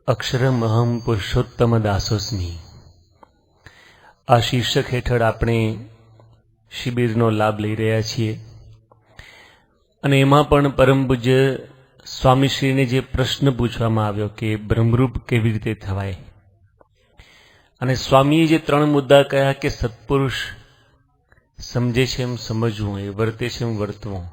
અક્ષરમ અહમ પુરુષોત્તમ દાસોસ્મી આ શીર્ષક હેઠળ આપણે શિબિરનો લાભ લઈ રહ્યા છીએ અને એમાં પણ પરમ પૂજ્ય સ્વામીશ્રીને જે પ્રશ્ન પૂછવામાં આવ્યો કે બ્રહ્મરૂપ કેવી રીતે થવાય, અને સ્વામીએ જે 3 મુદ્દા કહ્યા કે સત્પુરુષ સમજે છે એમ સમજવું, એ વર્તે છે એમ વર્તવું,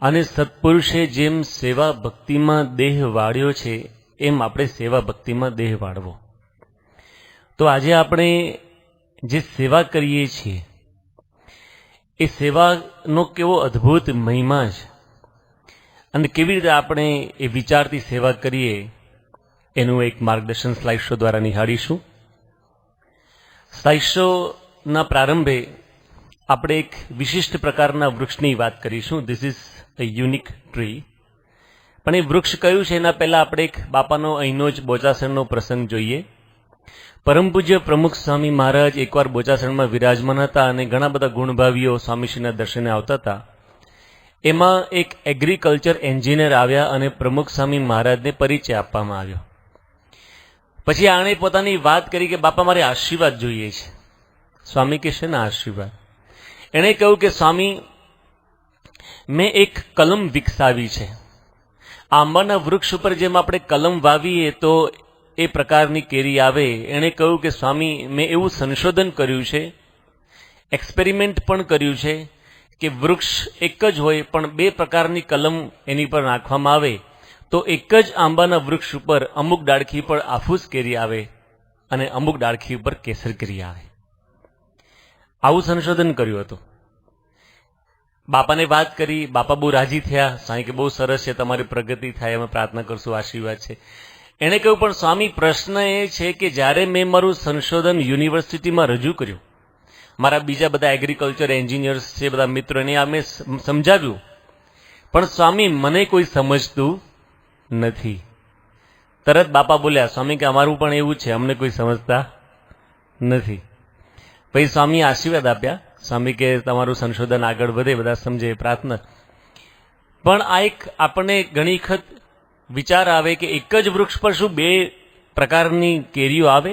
અને સત્પુરુષે જેમ સેવા ભક્તિમાં દેહ વાળ્યો છે એમ આપણે સેવા ભક્તિમાં દેહ વાળવો. તો આજે આપણે જે સેવા કરીએ છીએ એ સેવાનો કેવો અદ્ભુત મહિમા છે, અને કેવી રીતે આપણે એ વિચારથી સેવા કરીએ એનું એક માર્ગદર્શન સ્લાઇડ શો દ્વારા નિહાળીશું. સ્લાઇડ શોના પ્રારંભે આપણે એક વિશિષ્ટ પ્રકારના વૃક્ષની વાત કરીશું. This is a unique tree. પણ એ વૃક્ષ કયું છે એના પહેલાં આપણે એક બાપાનો અહીંનો જ બોચાસણનો પ્રસંગ જોઈએ. પરમ પૂજ્ય પ્રમુખ સ્વામી મહારાજ એકવાર બોચાસણમાં વિરાજમાન હતા અને ઘણા બધા ગુણભાવીઓ સ્વામીશ્રીના દર્શને આવતા હતા. એમાં એક એગ્રીકલ્ચર એન્જિનિયર આવ્યા અને પ્રમુખ સ્વામી મહારાજને પરિચય આપવામાં આવ્યો. પછી આણે પોતાની વાત કરી કે બાપા મારે આશીર્વાદ જોઈએ છે. સ્વામી કે છે ને આશીર્વાદ? એણે કહ્યું કે સ્વામી મેં એક કલમ વિકસાવી છે. આંબાના વૃક્ષ ઉપર જેમ આપણે કલમ વાવીએ તો એ પ્રકારની કેરી આવે. એણે કહ્યું કે સ્વામી મેં એવું સંશોધન કર્યું છે, એક્સપેરિમેન્ટ પણ કર્યું છે કે વૃક્ષ એક જ હોય પણ 2 પ્રકારની કલમ એની પર નાખવામાં આવે તો એક જ આંબાના વૃક્ષ ઉપર અમુક ડાળખી પર આફૂસ કેરી આવે અને અમુક ડાળખી ઉપર કેસર કેરી આવે. આવું સંશોધન કર્યું હતું. બાપાને વાત કરી, બાપા બહુ રાજી થયા. સ્વામી કે બહુ સરસ છે, તમારી પ્રગતિ થાય, અમે પ્રાર્થના કરશું, આશીર્વાદ છે. એણે કહ્યું પણ સ્વામી પ્રશ્ન એ છે કે જ્યારે મેં મારું સંશોધન યુનિવર્સિટીમાં રજૂ કર્યું, મારા બીજા બધા એગ્રીકલ્ચર એન્જિનિયર્સ છે, બધા મિત્રો, એને અમે સમજાવ્યું, પણ સ્વામી મને કોઈ સમજતું નથી. તરત બાપા બોલ્યા, સ્વામી કે અમારું પણ એવું છે, અમને કોઈ સમજતા નથી. પછી સ્વામીએ આશીર્વાદ આપ્યા. સ્વામી કે તમારું સંશોધન આગળ વધે, બધા સમજે, પ્રાર્થના. પણ આ એક આપણને ઘણી વખત વિચાર આવે કે એક જ વૃક્ષ પર શું 2 પ્રકારની કેરીઓ આવે?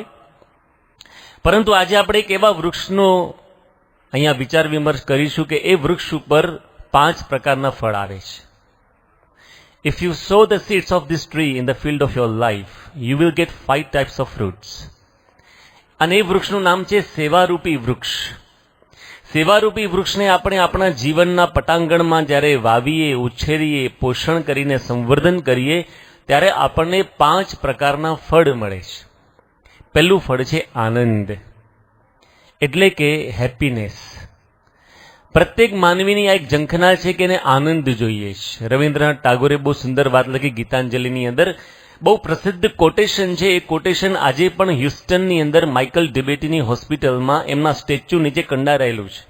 પરંતુ આજે આપણે એક એવા વૃક્ષનો અહીંયા વિચાર વિમર્શ કરીશું કે એ વૃક્ષ ઉપર 5 પ્રકારના ફળ આવે છે. If you sow the seeds of this tree in the field of your life, you will get 5 types of fruits. અને એ વૃક્ષનું નામ છે સેવારૂપી વૃક્ષ. સેવારૂપી વૃક્ષને આપણે આપણા જીવનના પટાંગણમાં જ્યારે વાવીએ, ઉછેરીએ, પોષણ કરીને સંવર્ધન કરીએ ત્યારે આપણને 5 પ્રકારના ફળ મળે છે. પહેલું ફળ છે આનંદ, એટલે કે હેપીનેસ. પ્રત્યેક માનવીની આ એક ઝંખના છે કે એને આનંદ જોઈએ છે. રવિન્દ્રનાથ ટાગોરે બહુ સુંદર વાત લખી ગીતાંજલિની અંદર. બહુ પ્રસિદ્ધ કોટેશન છે. એ કોટેશન આજે પણ હ્યુસ્ટનની અંદર માઇકલ ડિબેટીની હોસ્પિટલમાં એમના સ્ટેચ્યુ નીચે કંડારાયેલું છે.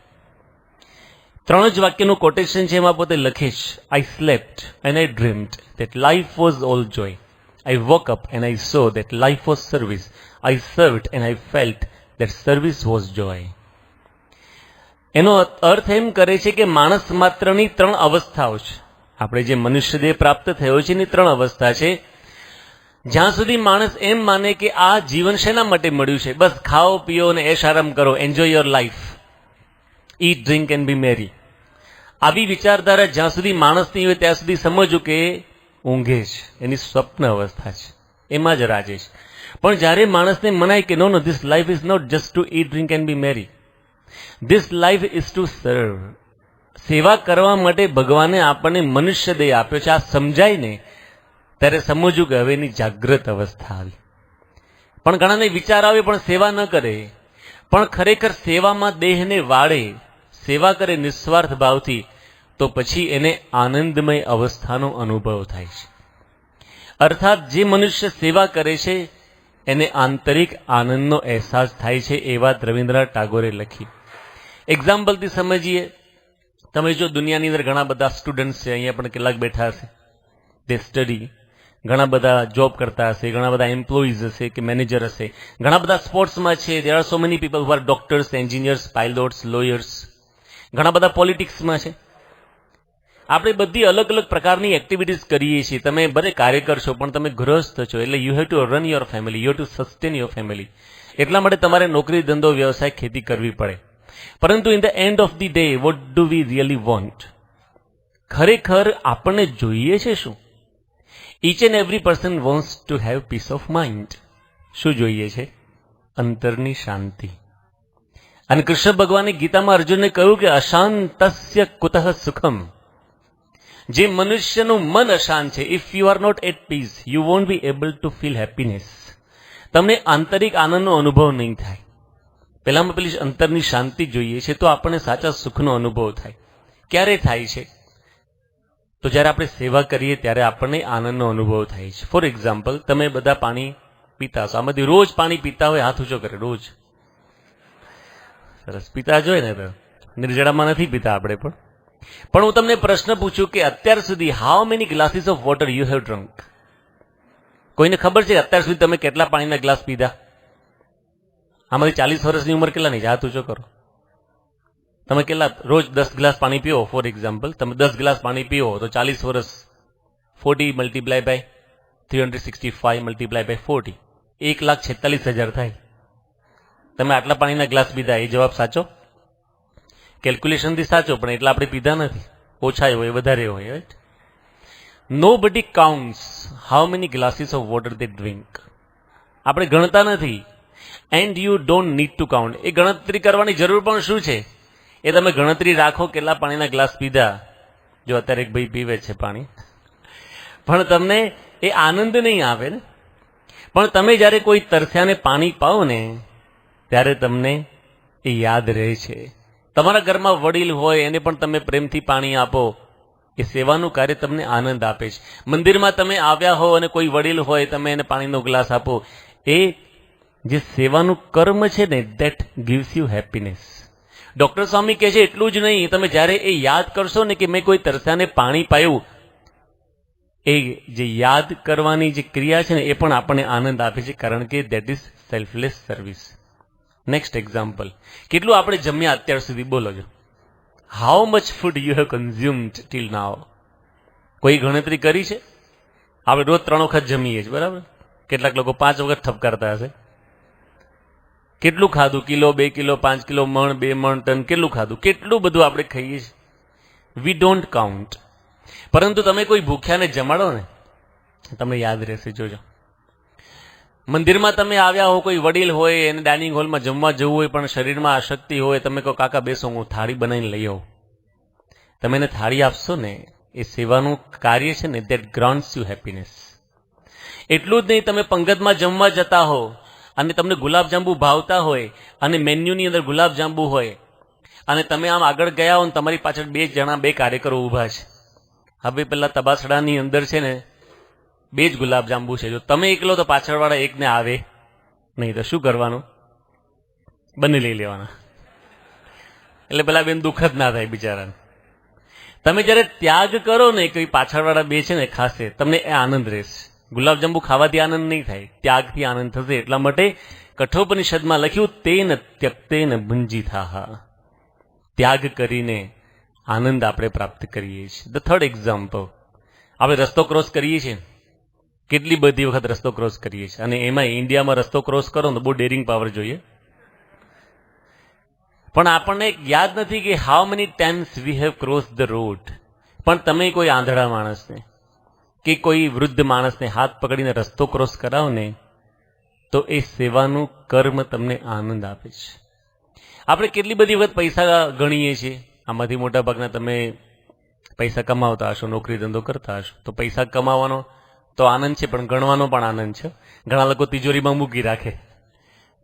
3 જ વાક્યનું કોટેશન છે. એમાં પોતે લખે છે, I slept and I dreamed that life was all joy. I woke up and I saw that life was service. I served and I felt that service was joy. એનો અર્થ એમ કરે છે કે માણસ માત્રની 3 અવસ્થાઓ છે. આપણે જે મનુષ્ય દેહ પ્રાપ્ત થયો છે એની 3 અવસ્થા છે. જ્યાં સુધી માણસ એમ માને કે આ જીવન શેના માટે મળ્યું છે, બસ ખાઓ પીઓ અને એશ આરામ કરો, enjoy your life, eat drink and be merry, આવી વિચારધારા જ્યાં સુધી માણસની હોય ત્યાં સુધી સમજવું કે ઊંઘે છે, એની સ્વપ્ન અવસ્થા છે, એમાં જ રાજે છે. પણ જ્યારે માણસને મનાય કે no this life is not just to eat drink and be merry, this life is to serve. સેવા કરવા માટે ભગવાને આપણને મનુષ્ય દેહ આપ્યો છે. આ સમજાય ને ત્યારે સમજવું કે હવે એની જાગ્રત અવસ્થા આવી. પણ ઘણાને વિચાર આવે પણ સેવા ન કરે. પણ ખરેખર સેવામાં દેહને વાળે, સેવા કરે નિસ્વાર્થ ભાવથી, તો પછી એને આનંદમય અવસ્થાનો અનુભવ થાય છે. અર્થાત જે મનુષ્ય સેવા કરે છે એને આંતરિક આનંદનો અહેસાસ થાય છે. એ વાત રવિન્દ્રનાથ ટાગોરે લખી. એક્ઝામ્પલથી સમજીએ. તમે જો દુનિયાની અંદર ઘણા બધા સ્ટુડન્ટ્સ છે, અહીંયા પણ કેટલાક બેઠા હશે, તે સ્ટડી, ઘણા બધા જોબ કરતા હશે, ઘણા બધા એમ્પ્લોઈઝ હશે કે મેનેજર હશે, ઘણા બધા સ્પોર્ટ્સમાં છે. There are so many people who are doctors, engineers, pilots, lawyers, ઘણા બધા પોલિટિક્સમાં છે. આપણે બધી અલગ અલગ પ્રકારની એક્ટિવિટીઝ કરીએ છીએ. તમે બધે કાર્ય કરશો પણ તમે ગૃહસ્થ છો, એટલે you have two run your family, you have two sustain your family. એટલા માટે તમારે નોકરી, ધંધો, વ્યવસાય, ખેતી કરવી પડે. પરંતુ in the end of the day what do we really want? ખરેખર આપણને જોઈએ છે શું? Each and every person wants to have peace of mind. શું જોઈએ છે? અંતરની શાંતિ. અને કૃષ્ણ ભગવાને ગીતામાં અર્જુનને કહ્યું કે અશાંતસ્ય કુતઃ સુખમ. જે મનુષ્યનું મન અશાંત છે, if you are not at peace you won't be able to feel happiness. તમને આંતરિક આનંદનો અનુભવ નહીં થાય. પહેલામાં પેલી અંતરની શાંતિ જોઈએ છે તો આપણને સાચા સુખનો અનુભવ થાય. ક્યારે થાય છે? તો જ્યારે આપણે સેવા કરીએ ત્યારે આપણને આનંદનો અનુભવ થાય છે. ફોર એક્ઝામ્પલ, તમે બધા પાણી પીતા હશો. આમાંથી રોજ પાણી પીતા હોય હાથ ઊંચો કરે. રોજ સરસ પીતા જ હોય ને. તો નિર્જળામાં નથી પીતા આપણે પણ હું તમને પ્રશ્ન પૂછું કે અત્યાર સુધી how many glasses of water you have drunk? કોઈને ખબર છે અત્યાર સુધી તમે કેટલા પાણીના ગ્લાસ પીધા? આમાંથી 40 વર્ષની ઉંમર કેટલા નહીં? હાથ ઊંચો કરો. તમે કેટલા રોજ 10 ગ્લાસ પાણી પીઓ? ફોર એક્ઝામ્પલ તમે 10 ગ્લાસ પાણી પીઓ તો 40 વર્ષ 40 મલ્ટીપ્લાય બાય 365 મલ્ટીપ્લાય બાય 40 1,46,000 થાય. તમે આટલા પાણીના ગ્લાસ પીધા, એ જવાબ સાચો? કેલ્ક્યુલેશનથી સાચો, પણ એટલા આપણે પીધા નથી. ઓછા હોય વધારે હોય. Right? Nobody counts how many glasses of water they drink. આપણે ગણતા નથી. And you don't need to count. એ ગણતરી કરવાની જરૂર પણ શું છે? એ તમે ગણતરી રાખો કેટલા પાણીના ગ્લાસ પીધા. જો અત્યારે એક ભાઈ પીવે છે પાણી, પણ તમને એ આનંદ નહીં આવે ને. પણ તમે જ્યારે કોઈ તરસ્યાને પાણી પાઓ ને ત્યારે તમને એ યાદ રહે છે. તમારા ઘરમાં વડીલ હોય એને પણ તમે પ્રેમથી પાણી આપો. એ સેવાનું કાર્ય તમને આનંદ આપે છે. મંદિરમાં તમે આવ્યા હો અને કોઈ વડીલ હોય, તમે એને પાણીનો ગ્લાસ આપો. એ જે સેવાનું કર્મ છે ને, that gives you happiness. Doctor Swami કહે છે એટલું જ નહીં, તમે જ્યારે એ યાદ કરશો ને કે મેં કોઈ તરસ્યાને પાણી પાયું, એ જે યાદ કરવાની જે ક્રિયા છે ને એ પણ આપણને આનંદ આપે છે, કારણ કે that is selfless service. Next example, કેટલું આપણે જમ્યા અત્યાર સુધી? બોલો છો. How much food you have consumed till now? કોઈ ગણતરી કરી છે? આપણે રોજ 3 વખત જમીએ છીએ, બરાબર? કેટલાક લોકો 5 વખત ઠપકારતા હશે. કેટલું ખાધું? કિલો, 2 કિલો, 5 કિલો, મણ, 2 મણ, ટન, કેટલું ખાધું? કેટલું બધું આપણે ખાઈએ છીએ. We don't count. પરંતુ તમે કોઈ ભૂખ્યાને જમાડો ને, તમને યાદ રહેશે. જોજો, મંદિરમાં તમે આવ્યા હો, કોઈ વડીલ હોય, એને ડાઇનિંગ હોલમાં જમવા જવું હોય પણ શરીરમાં અશક્તિ હોય, તમે કહો કાકા બેસો, હું થાળી બનાવીને લઈ આવું. તમે એને થાળી આપશો ને, એ સેવાનું કાર્ય છે ને, ધેટ ગ્રાન્ટ્સ યુ હેપીનેસ. એટલું જ નહીં, તમે પંગતમાં જમવા જતા હો અને તમને ગુલાબજાંબુ ભાવતા હોય અને મેન્યુની અંદર ગુલાબજાંબુ હોય અને તમે આમ આગળ ગયા હો ને તમારી પાછળ 2 જણા 2 કાર્યકરો ઊભા છે. હવે પેલા તબાસડાની અંદર છે ને 2 જ ગુલાબજાંબુ છે. જો તમે એકલો તો પાછળવાળા એકને આવે નહીં, તો શું કરવાનું? બંને લઈ લેવાના. એટલે પેલા બેન દુઃખ જ ના થાય બિચારાને. તમે જ્યારે ત્યાગ કરો ને, કોઈ પાછળવાળા 2 છે ને ખાસે, તમને એ આનંદ રહેશે. ગુલાબજાંબુ ખાવાથી આનંદ નહીં થાય, ત્યાગથી આનંદ થશે. એટલા માટે કઠોપનિષદમાં લખ્યું, તેન ત્યક્તેન ભુંજીથાહ. ત્યાગ કરીને આનંદ આપણે પ્રાપ્ત કરીએ છીએ. ધ થર્ડ એક્ઝામ્પલ, આપણે રસ્તો ક્રોસ કરીએ છીએ. કેટલી બધી વખત રસ્તો ક્રોસ કરીએ છીએ, અને એમાં ઇન્ડિયામાં રસ્તો ક્રોસ કરો તો બહુ ડેરિંગ પાવર જોઈએ. પણ આપણને યાદ નથી કે how many times we have cross the road. પણ તમે કોઈ આંધળા માણસને કે કોઈ વૃદ્ધ માણસને હાથ પકડીને રસ્તો ક્રોસ કરાવો ને, તો એ સેવાનું કર્મ તમને આનંદ આપે છે. આપણે કેટલી બધી વખત પૈસા ગણીએ છીએ. આમાંથી મોટા ભાગના તમે પૈસા કમાવતા હશો, નોકરી ધંધો કરતા હશો, તો પૈસા કમાવાનો તો આનંદ છે, પણ ગણવાનો પણ આનંદ છે. ઘણા લોકો તિજોરીમાં મૂકી રાખે,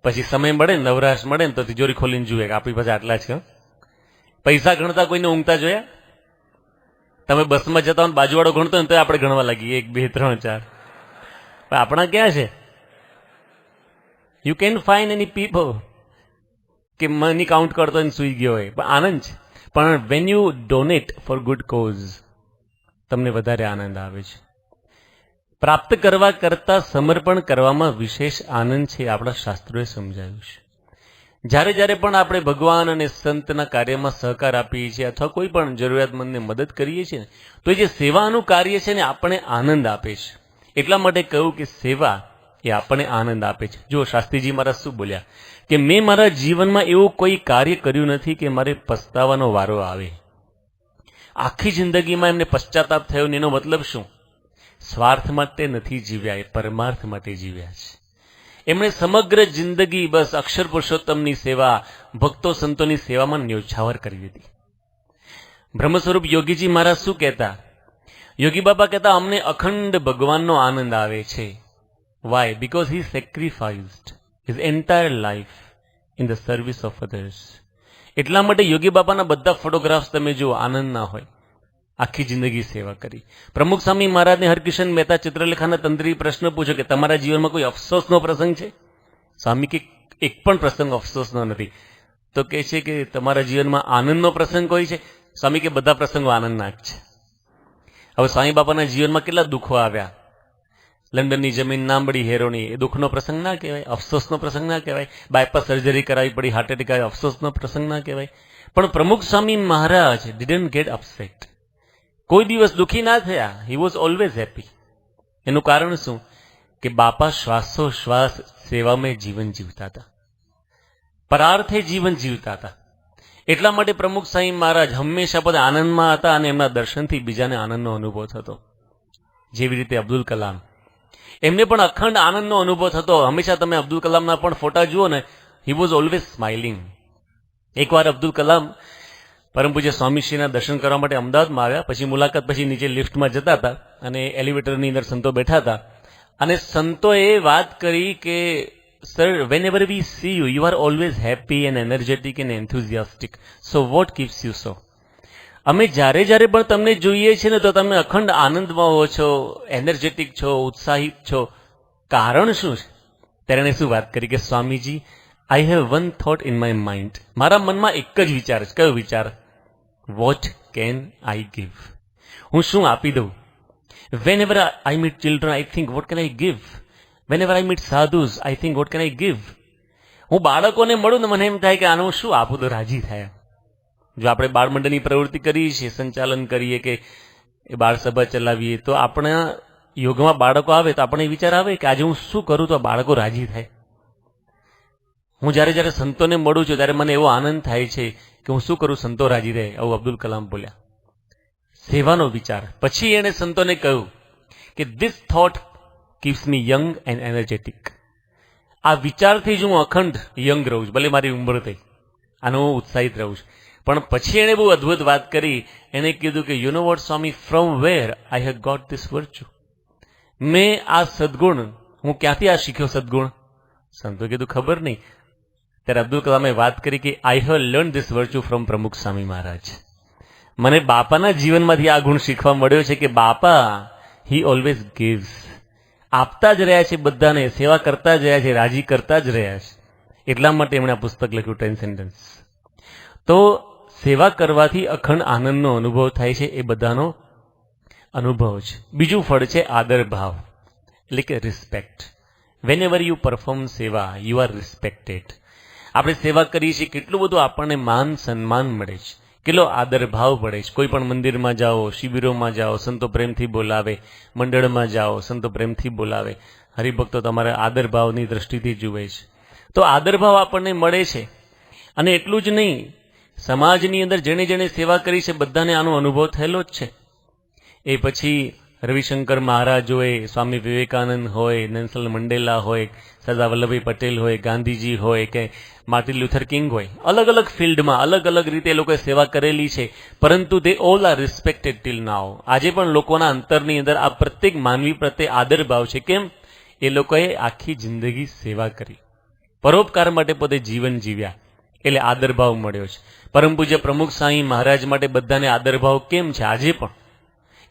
પછી સમય મળે ને, નવરાશ મળે ને, તો તિજોરી ખોલીને જુએ કે આપણી પાસે આટલા છે. પૈસા ગણતા કોઈને ઊંઘતા જોયા? તમે બસમાં જતા હોય બાજુવાળો ગણતો હોય ને તો આપણે ગણવા લાગીએ 1 2 3 4. પણ આપણા ક્યાં છે? You can find any people કે મની કાઉન્ટ કરતો હોય સુઈ ગયો હોય, પણ આનંદ છે. પણ when you donate for good cause, તમને વધારે આનંદ આવે છે. પ્રાપ્ત કરવા કરતા સમર્પણ કરવામાં વિશેષ આનંદ છે, આપણા શાસ્ત્રોએ સમજાવ્યું છે. જ્યારે જ્યારે પણ આપણે ભગવાન અને સંતના કાર્યમાં સહકાર આપીએ છીએ અથવા કોઈ પણ જરૂરિયાતમંદને મદદ કરીએ છીએ તો એ જે સેવાનું કાર્ય છે ને આપણે આનંદ આપે છે. એટલા માટે કહ્યું કે સેવા એ આપણને આનંદ આપે છે. જો શાસ્ત્રીજી મહારાજ શું બોલ્યા કે મેં મારા જીવનમાં એવું કોઈ કાર્ય કર્યું નથી કે મારે પસ્તાવાનો વારો આવે. આખી જિંદગીમાં એમને પશ્ચાતાપ થયો ને એનો મતલબ શું? સ્વાર્થ માટે નથી જીવ્યા, એ પરમાર્થ માટે જીવ્યા છે. એમણે સમગ્ર જિંદગી બસ અક્ષર પુરુષોત્તમની સેવા, ભક્તો સંતોની સેવામાં ન્યોછાવર કરી દીધી. બ્રહ્મ સ્વરૂપ યોગીજી મહારાજ શું કહેતા? યોગી બાબા કહેતા અમને અખંડ ભગવાનનો આનંદ આવે છે. Why? Because he sacrificed his entire life in the service of others. એટલા માટે યોગી બાબાના બધા ફોટોગ્રાફ્સ તમે જુઓ, આનંદ ના હોય. આખી જિંદગી સેવા કરી. પ્રમુખ સ્વામી મહારાજને હરકિશન મહેતા ચિત્રલેખાના તંત્રી પ્રશ્ન પૂછ્યો કે તમારા જીવનમાં કોઈ અફસોસનો પ્રસંગ છે? સ્વામી કે એક પણ પ્રસંગ અફસોસનો નથી. તો કહે છે કે તમારા જીવનમાં આનંદનો પ્રસંગ કોઈ છે? સ્વામી કે બધા પ્રસંગો આનંદના જ છે. હવે સ્વામી બાપાના જીવનમાં કેટલા દુઃખો આવ્યા. લંડનની જમીન ના મળી હેરોની, એ દુઃખનો પ્રસંગ ના કહેવાય, અફસોસનો પ્રસંગ ના કહેવાય. બાયપાસ સર્જરી કરાવી પડી, હાર્ટ એટેક આવ્યો, અફસોસનો પ્રસંગ ના કહેવાય. પણ પ્રમુખ Swami Maharaj didn't gate upset. કોઈ દિવસ દુઃખી ના થયા. He was always happy. એનું કારણ શું? કે બાપા શ્વાસોશ્વાસ સેવામાં જીવન જીવતા હતા, પરાર્થે જીવન જીવતા હતા. એટલા માટે પ્રમુખ સ્વામી મહારાજ હંમેશા પોતે આનંદમાં હતા અને એમના દર્શનથી બીજાને આનંદનો અનુભવ થતો. જેવી રીતે અબ્દુલ કલામ, એમને પણ અખંડ આનંદનો અનુભવ થતો. હંમેશા તમે અબ્દુલ કલામના પણ ફોટા જુઓ ને, હી વોઝ ઓલવેઝ સ્માઇલિંગ. એકવાર અબ્દુલ કલામ પરમ પૂજ્ય સ્વામીશ્રીના દર્શન કરવા માટે અમદાવાદમાં આવ્યા. પછી મુલાકાત પછી નીચે લિફ્ટમાં જતા હતા અને એલિવેટરની અંદર સંતો બેઠા હતા અને સંતોએ વાત કરી કે sir, whenever we see you, you are always happy and energetic and enthusiastic. So what keeps you so? અમે જ્યારે જ્યારે પણ તમને જોઈએ છીએ ને તો તમે અખંડ આનંદમાં હો છો, એનર્જેટિક છો, ઉત્સાહિત છો. કારણ શું છે? ત્યારે એણે શું વાત કરી કે Swamiji, I have one thought in my mind. મારા મનમાં એક જ વિચાર છે. કયો વિચાર? What can I give? હું શું આપી દઉં? Whenever I meet children, I think, what can I give? Whenever I meet sadhus, I think, what can I give? હું બાળકોને મળું ને મને એમ થાય કે આને હું શું આપું તો રાજી થાય. જો આપણે બાળ મંડળની પ્રવૃત્તિ કરીએ છીએ, સંચાલન કરીએ કે એ બાળ સભા ચલાવીએ, તો આપણા યોગમાં બાળકો આવે તો આપણે વિચાર આવે કે આજે હું શું કરું તો બાળકો રાજી થાય. હું જ્યારે જ્યારે સંતોને મળું છું ત્યારે મને એવો આનંદ થાય છે કે હું શું કરું સંતો રાજી રહે. આવું અબ્દુલ કલામ બોલ્યા. સેવાનો વિચાર. પછી એણે સંતોને કહ્યું કે this thought keeps me young and energetic. આ વિચારથી જ હું અખંડ યંગ રહું છું, ભલે મારી ઉંમર થઈ, અને હું ઉત્સાહિત રહું છું. પણ પછી એણે બહુ અદ્ભુત વાત કરી. એણે કીધું કે you know what Swami, from where I have got this virtue. મેં આ સદગુણ, હું ક્યાંથી આ શીખ્યો સદગુણ? સંતો કીધું ખબર નહીં. ત્યારે અબ્દુલ કલામે વાત કરી કે I have learn this virtue from પ્રમુખ સ્વામી મહારાજ. મને બાપાના જીવનમાંથી આ ગુણ શીખવા મળ્યો છે કે બાપા હી ઓલવેઝ ગિવ્સ. આપતા જ રહ્યા છે, બધાને સેવા કરતા જ રહ્યા છે, રાજી કરતા જ રહ્યા છે. એટલા માટે એમણે આ પુસ્તક લખ્યું ટ્રાન્સેન્ડન્સ. તો સેવા કરવાથી અખંડ આનંદનો અનુભવ થાય છે, એ બધાનો અનુભવ છે. બીજું ફળ છે આદર ભાવ, એટલે કે respect. Whenever you perform seva, you are respected. આપણે સેવા કરીએ છીએ, કેટલું બધું આપણને માન સન્માન મળે છે, કેટલો આદર ભાવ પડે છે. કોઈ પણ મંદિરમાં જાઓ, શિબિરોમાં જાઓ, સંતો પ્રેમથી બોલાવે, મંડળમાં જાઓ, સંતો પ્રેમથી બોલાવે, હરિભક્તો તમારા આદર ભાવની દ્રષ્ટિથી જુએ છે. તો આદર ભાવ આપણને મળે છે. અને એટલું જ નહીં, સમાજની અંદર જેણે જેણે સેવા કરી છે બધાને આનો અનુભવ થયેલો જ છે. એ પછી રવિશંકર મહારાજ હોય, સ્વામી વિવેકાનંદ હોય, નેલ્સન મંડેલા હોય, સરદાર વલ્લભભાઈ પટેલ હોય, ગાંધીજી હોય કે માર્ટિન લ્યુથર કિંગ હોય, અલગ અલગ ફિલ્ડમાં અલગ અલગ રીતે એ લોકોએ સેવા કરેલી છે. પરંતુ તે ઓલ આર રિસ્પેક્ટેડ ટીલ નાઉ. આજે પણ લોકોના અંતરની અંદર આ પ્રત્યેક માનવી પ્રત્યે આદર ભાવ છે. કેમ? એ લોકોએ આખી જિંદગી સેવા કરી, પરોપકાર માટે પોતે જીવન જીવ્યા, એટલે આદર ભાવ મળ્યો છે. પરમ પૂજ્ય પ્રમુખ સ્વામી મહારાજ માટે બધાને આદર ભાવ કેમ છે આજે પણ?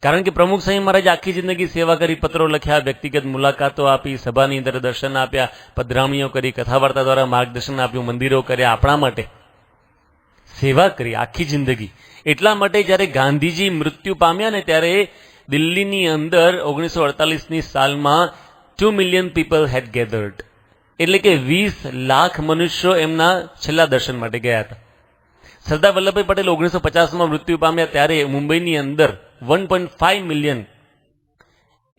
કારણ કે પ્રમુખ સ્વામી મહારાજ આખી જિંદગી સેવા કરી, પત્રો લખ્યા, વ્યક્તિગત મુલાકાતો આપી, સભાની અંદર દર્શન આપ્યા, પધરામણીઓ કરી, કથા વાર્તા દ્વારા માર્ગદર્શન આપ્યું, મંદિરો કર્યા, આપણા માટે સેવા કરી આખી જિંદગી. એટલા માટે જ્યારે ગાંધીજી મૃત્યુ પામ્યા ને ત્યારે દિલ્હીની અંદર 1948ની સાલમાં 2 મિલિયન પીપલ હેડ ગેધર્ડ. એટલે કે 20 લાખ મનુષ્યો એમના છેલ્લા દર્શન માટે ગયા હતા. સરદાર વલ્લભભાઈ પટેલ 1950માં મૃત્યુ પામ્યા ત્યારે મુંબઈની અંદર 1.5 મિલિયન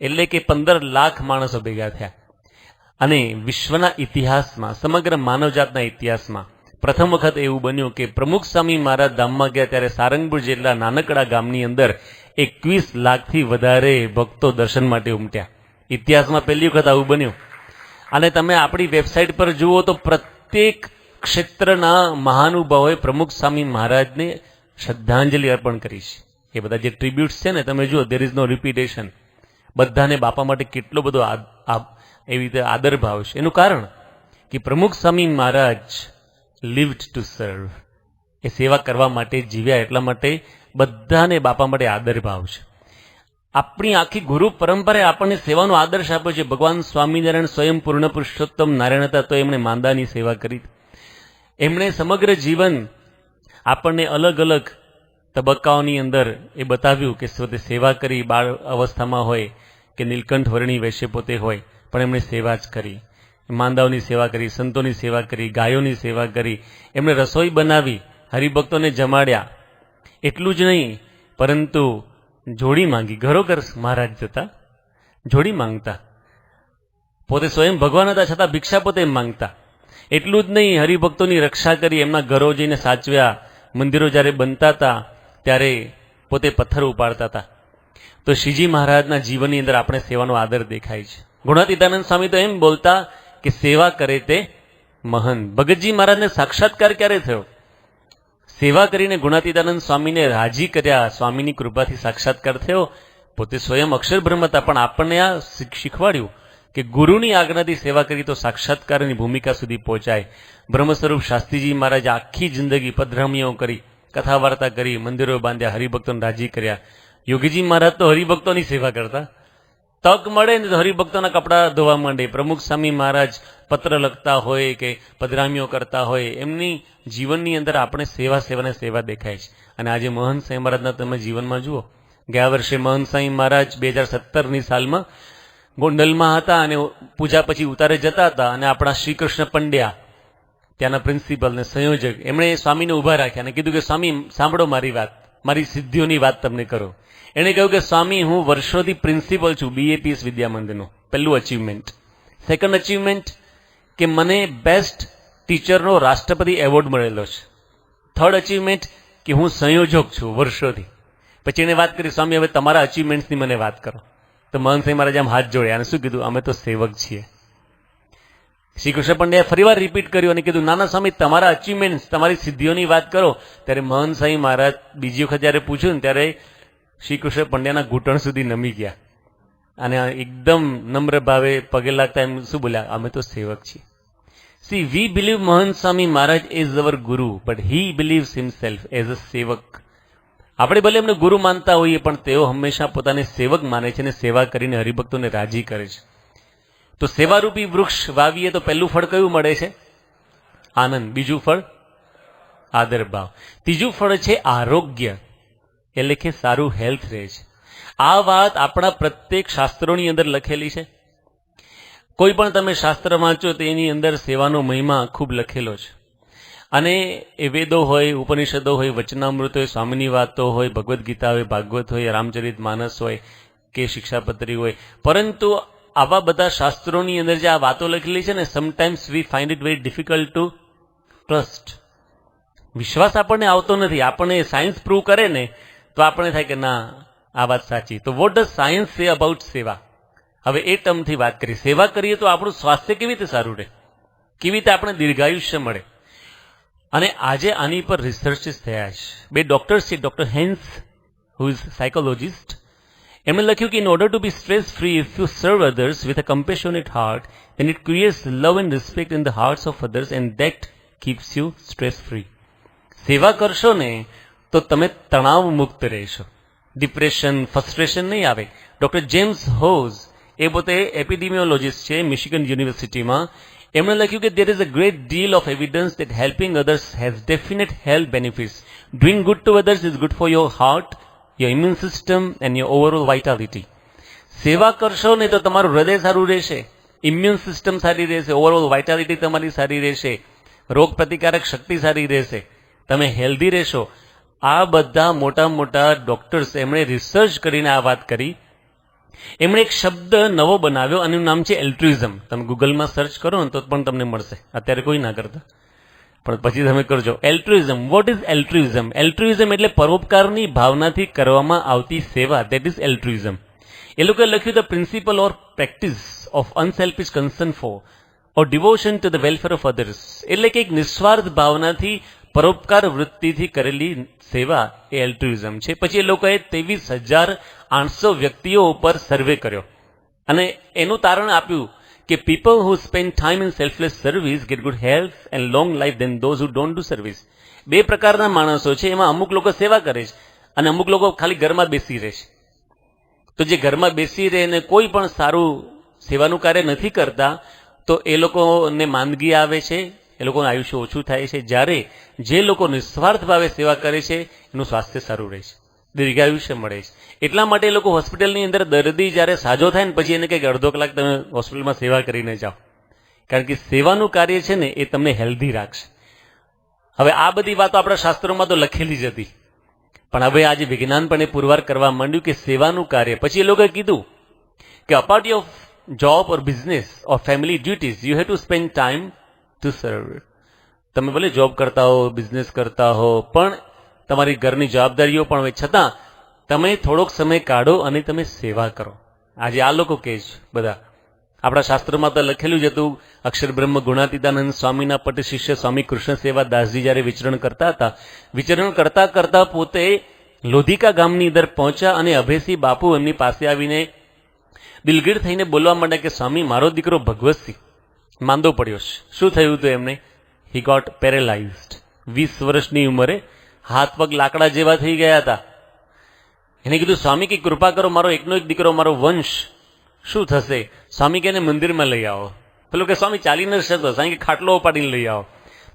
એટલે કે 15 લાખ માણસો ભેગા થયા. અને વિશ્વના ઇતિહાસમાં, સમગ્ર માનવજાતના ઇતિહાસમાં પ્રથમ વખત એવું બન્યું કે પ્રમુખ સ્વામી મહારાજ ધામમાં ગયા ત્યારે સારંગપુર જેટલા નાનકડા ગામની અંદર 21 લાખથી વધારે ભક્તો દર્શન માટે ઉમટ્યા. ઇતિહાસમાં પહેલી વખત આવું બન્યું. અને તમે આપણી વેબસાઇટ પર જુઓ તો પ્રત્યેક ક્ષેત્રના મહાનુભાવોએ પ્રમુખ સ્વામી મહારાજને શ્રદ્ધાંજલિ અર્પણ કરી છે. એ બધા જે ટ્રિબ્યુટ્સ છે ને, તમે જુઓ, દેર ઇઝ નો રિપીટેશન. બધાને બાપા માટે કેટલો બધો એવી રીતે આદર ભાવ છે. એનું કારણ કે પ્રમુખ Swami Maharaj lived to serve. એ સેવા કરવા માટે જીવ્યા, એટલા માટે બધાને બાપા માટે આદર ભાવ છે. આપણી આખી ગુરુ પરંપરાએ આપણને સેવાનો આદર્શ આપ્યો છે. ભગવાન સ્વામિનારાયણ સ્વયં પૂર્ણ પુરુષોત્તમ નારાયણ હતા, તો એમણે માંદાની સેવા કરી. એમણે સમગ્ર જીવન આપણને અલગ અલગ તબક્કાઓની અંદર એ બતાવ્યું કે સેવા કરી. બાળ અવસ્થામાં હોય કે નીલકંઠ વર્ણી વૈશ્ય પોતે હોય, પણ એમણે સેવા જ કરી. માંદાઓની સેવા કરી, સંતોની સેવા કરી, ગાયોની સેવા કરી. એમણે રસોઈ બનાવી, હરિભક્તોને જમાડ્યા. એટલું જ નહીં, પરંતુ જોડી માંગી. ઘરોઘર મહારાજ જતા, જોડી માંગતા. પોતે સ્વયં ભગવાન હતા, છતાં ભિક્ષા પોતે માંગતા. એટલું જ નહીં, હરિભક્તોની રક્ષા કરી, એમના ઘરો જઈને સાચવ્યા. મંદિરો જ્યારે બનતા હતા ત્યારે પોતે પથ્થર ઉપાડતા હતા. તો શ્રીજી મહારાજના જીવનની અંદર આપણે સેવાનો આદર દેખાય છે. ગુણાતીતાનંદ સ્વામી તો એમ બોલતા કે સેવા કરે તે મહન. ભગતજી મહારાજને સાક્ષાત્કાર ક્યારે થયો? સેવા કરીને ગુણાતીતાનંદ સ્વામીને રાજી કર્યા. સ્વામીની કૃપાથી સાક્ષાત્કાર થયો. પોતે સ્વયં અક્ષર બ્રહ્મ હતા, પણ આપણને આ શીખવાડ્યું કે ગુરુની આજ્ઞાથી સેવા કરી તો સાક્ષાત્કારની ભૂમિકા સુધી પહોંચાય. બ્રહ્મ સ્વરૂપ શાસ્ત્રીજી મહારાજ આખી જિંદગી પધરામણીઓ કરી, કથા વાર્તા કરી, મંદિરો બાંધ્યા, હરિભક્તોને રાજી કર્યા. યોગીજી મહારાજ તો હરિભક્તોની સેવા કરતા. તક મળે ને તો હરિભક્તોના કપડાં ધોવા માંડે. પ્રમુખ સ્વામી મહારાજ પત્ર લખતા હોય કે પધરામીઓ કરતા હોય, એમની જીવનની અંદર આપણે સેવાને સેવા દેખાય છે. અને આજે મહંત સ્વામી મહારાજના તમે જીવનમાં જુઓ. ગયા વર્ષે મહંત સ્વામી મહારાજ 2017ની સાલમાં ગોંડલમાં હતા અને પૂજા પછી ઉતારે જતા હતા. અને આપણા શ્રી કૃષ્ણ પંડ્યા, ત્યાંના પ્રિન્સિપલ ને સંયોજક, એમણે સ્વામીને ઉભા રાખ્યા અને કીધું કે સ્વામી સાંભળો મારી વાત, મારી સિદ્ધિઓની વાત તમને કરો. એણે કહ્યું કે સ્વામી, હું વર્ષોથી પ્રિન્સિપલ છું BAPS વિદ્યા મંદિરનો. પહેલું અચીવમેન્ટ. સેકન્ડ અચીવમેન્ટ કે મને બેસ્ટ ટીચરનો રાષ્ટ્રપતિ એવોર્ડ મળેલો છે. થર્ડ અચીવમેન્ટ કે હું સંયોજક છું વર્ષોથી. પછી એણે વાત કરી, સ્વામી હવે તમારા અચીવમેન્ટ્સની મને વાત કરો. તો મહંત સ્વામી મહારાજ આમ હાથ જોડ્યા અને શું કીધું? અમે તો સેવક છીએ. શ્રી કૃષ્ણ પંડ્યાએ ફરીવાર રિપીટ કર્યું અને કીધું, નાના સ્વામી તમારા અચીવમેન્ટ્સ, તમારી સિદ્ધિઓની વાત કરો. ત્યારે મહંત સ્વામી મહારાજ બીજી વખત જ્યારે પૂછ્યું ને ત્યારે શ્રી કૃષ્ણ પંડ્યાના ઘૂંટણ સુધી નમી ગયા અને એકદમ નમ્ર ભાવે પગે લાગતા એમ શું બોલ્યા? અમે તો સેવક છીએ. See, we believe મહંત Swami Maharaj is our guru, but he believes himself as a સેવક. આપણે ભલે એમને ગુરુ માનતા હોઈએ, પણ તેઓ હંમેશા પોતાને સેવક માને છે અને સેવા કરીને હરિભક્તોને રાજી કરે છે. તો સેવારૂપી વૃક્ષ વાવીએ તો પહેલું ફળ કયું મળે છે? આનંદ. બીજું ફળ આદર ભાવ. ત્રીજું ફળ છે આરોગ્ય, એટલે કે સારું હેલ્થ રહે છે. આ વાત આપણા પ્રત્યેક શાસ્ત્રોની અંદર લખેલી છે. કોઈ પણ તમે શાસ્ત્ર વાંચો તો એની અંદર સેવાનો મહિમા ખૂબ લખેલો છે. અને એ વેદો હોય, ઉપનિષદો હોય, વચનામૃત હોય, સ્વામીની વાતો હોય, ભગવદ્ ગીતા હોય, ભાગવત હોય, રામચરિત માનસ હોય કે શિક્ષાપત્રી હોય, પરંતુ આવા બધા શાસ્ત્રોની અંદર જે આ વાતો લખેલી છે ને, sometimes V find it very difficult to trust. વિશ્વાસ આપણને આવતો નથી. આપણને સાયન્સ પ્રૂવ કરે ને તો આપણે થાય કે ના, આ વાત સાચી. તો what does science say about સેવા? હવે એ ટર્મથી વાત કરીએ. સેવા કરીએ તો આપણું સ્વાસ્થ્ય કેવી રીતે સારું રહે, કેવી રીતે આપણે દીર્ઘાયુષ્ય મળે. અને આજે આની પર રિસર્ચિસ થયા છે. બે ડોક્ટર્સ છે, doctor Hans who is psychologist, એમણે લખ્યું કે in order to be stress free, if you serve others with a compassionate heart, then it creates love and respect in the hearts of others and that keeps you stress free. સેવા કરશો ને તો તમે તણાવ મુક્ત રહેશો. Depression, frustration નહીં આવે. ડોક્ટર જેમ્સ હોઝ, એ પોતે એપિડેમિયોલોજિસ્ટ છે મિશિગન યુનિવર્સિટીમાં, એમણે લખ્યું કે there is a great deal of evidence that helping others has definite health benefits. Doing good to others is good for your heart, your immune system and your overall vitality. સેવા કરશો ને તો તમારું હૃદય સારું રહેશે, ઇમ્યુન સિસ્ટમ સારી રહેશે, ઓવરઓલ વાઇટાલિટી તમારી સારી રહેશે, રોગ પ્રતિકારક શક્તિ સારી રહેશે, તમે હેલ્ધી રહેશો. આ બધા મોટા મોટા ડોક્ટર્સ એમણે રિસર્ચ કરીને આ વાત કરી. એમણે એક શબ્દ નવો બનાવ્યો અને એનું નામ છે એલ્ટ્રુઇઝમ. તમે ગૂગલમાં સર્ચ કરો ને તો પણ તમને મળશે, અત્યારે કોઈ ના કરતા, પણ પછી તમે કરજો એલ્ટ્રુઇઝમ. What is એલ્ટ્રુઇઝમ? એલ્ટ્રુઇઝમ એટલે પરોપકારની ભાવનાથી કરવામાં આવતી સેવા, દેટ ઇઝ એલ્ટ્રુઇઝમ. એ લોકોએ લખ્યું the principle or practice of unselfish concern for or devotion to the welfare of others. એટલે કે એક નિસ્વાર્થ ભાવનાથી પરોપકાર વૃત્તિથી કરેલી સેવા એ એલ્ટ્રુઇઝમ છે. પછી એ લોકોએ 23,800 વ્યક્તિઓ ઉપર સર્વે કર્યો અને એનું તારણ આપ્યું કે people who spend time in selfless service get good health and long life than those who don't do service. બે પ્રકારના માણસો છે, એમાં અમુક લોકો સેવા કરે છે અને અમુક લોકો ખાલી ઘરમાં બેસી રહે છે. તો જે ઘરમાં બેસી રહે અને કોઈ પણ સારું સેવાનું કાર્ય નથી કરતા તો એ લોકોને માંદગી આવે છે, એ લોકોનું આયુષ્ય ઓછું થાય છે. જ્યારે જે લોકો નિસ્વાર્થ ભાવે સેવા કરે છે એનું સ્વાસ્થ્ય સારું રહે છે, દીર્ઘાયુષ્ય મળે છે. એટલા માટે એ લોકો હોસ્પિટલની અંદર દર્દી જ્યારે સાજો થાય ને પછી એને કંઈક અડધો કલાક તમે હોસ્પિટલમાં સેવા કરીને જાઓ, કારણ કે સેવાનું કાર્ય છે ને એ તમને હેલ્ધી રાખશે. હવે આ બધી વાતો આપણા શાસ્ત્રોમાં તો લખેલી જ હતી, પણ હવે આજે વિજ્ઞાન પણ એ પુરવાર કરવા માંડ્યું કે સેવાનું કાર્ય. પછી એ લોકોએ કીધું કે apart of job or business or family duties you have two spend time to સર્વ. તમે ભલે જોબ કરતા હો, બિઝનેસ કરતા હો, પણ તમારી ઘરની જવાબદારીઓ પણ હોય છતાં તમે થોડોક સમય કાઢો અને તમે સેવા કરો. આજે આ લોકો કહે છે બધા, આપણા શાસ્ત્રમાં તો લખેલું જ હતું. અક્ષર બ્રહ્મ ગુણાતીતાનંદ સ્વામીના પટ શિષ્ય સ્વામી કૃષ્ણ સેવા દાસજી જ્યારે વિચરણ કરતા હતા, વિચરણ કરતા કરતા પોતે લોધિકા ગામની અંદર પહોંચ્યા અને અભયસિંહ બાપુ એમની પાસે આવીને દિલગીર થઈને બોલવા માંડ્યા કે સ્વામી, મારો દીકરો ભગવતસિંહ માંદો પડ્યો છે. શું થયું હતું એમને? He got પેરેલાઇઝડ. 20 વર્ષની ઉંમરે હાથ પગ લાકડા જેવા થઈ ગયા હતા. એને કીધું સ્વામી કે કૃપા કરો, મારો એકનો એક દીકરો, મારો વંશ શું થશે? સ્વામી કે એને મંદિરમાં લઈ આવો. પેલો કે સ્વામી ચાલી ન શકતો. સ્વામી કે ખાટલો ઉપાડીને લઈ આવો.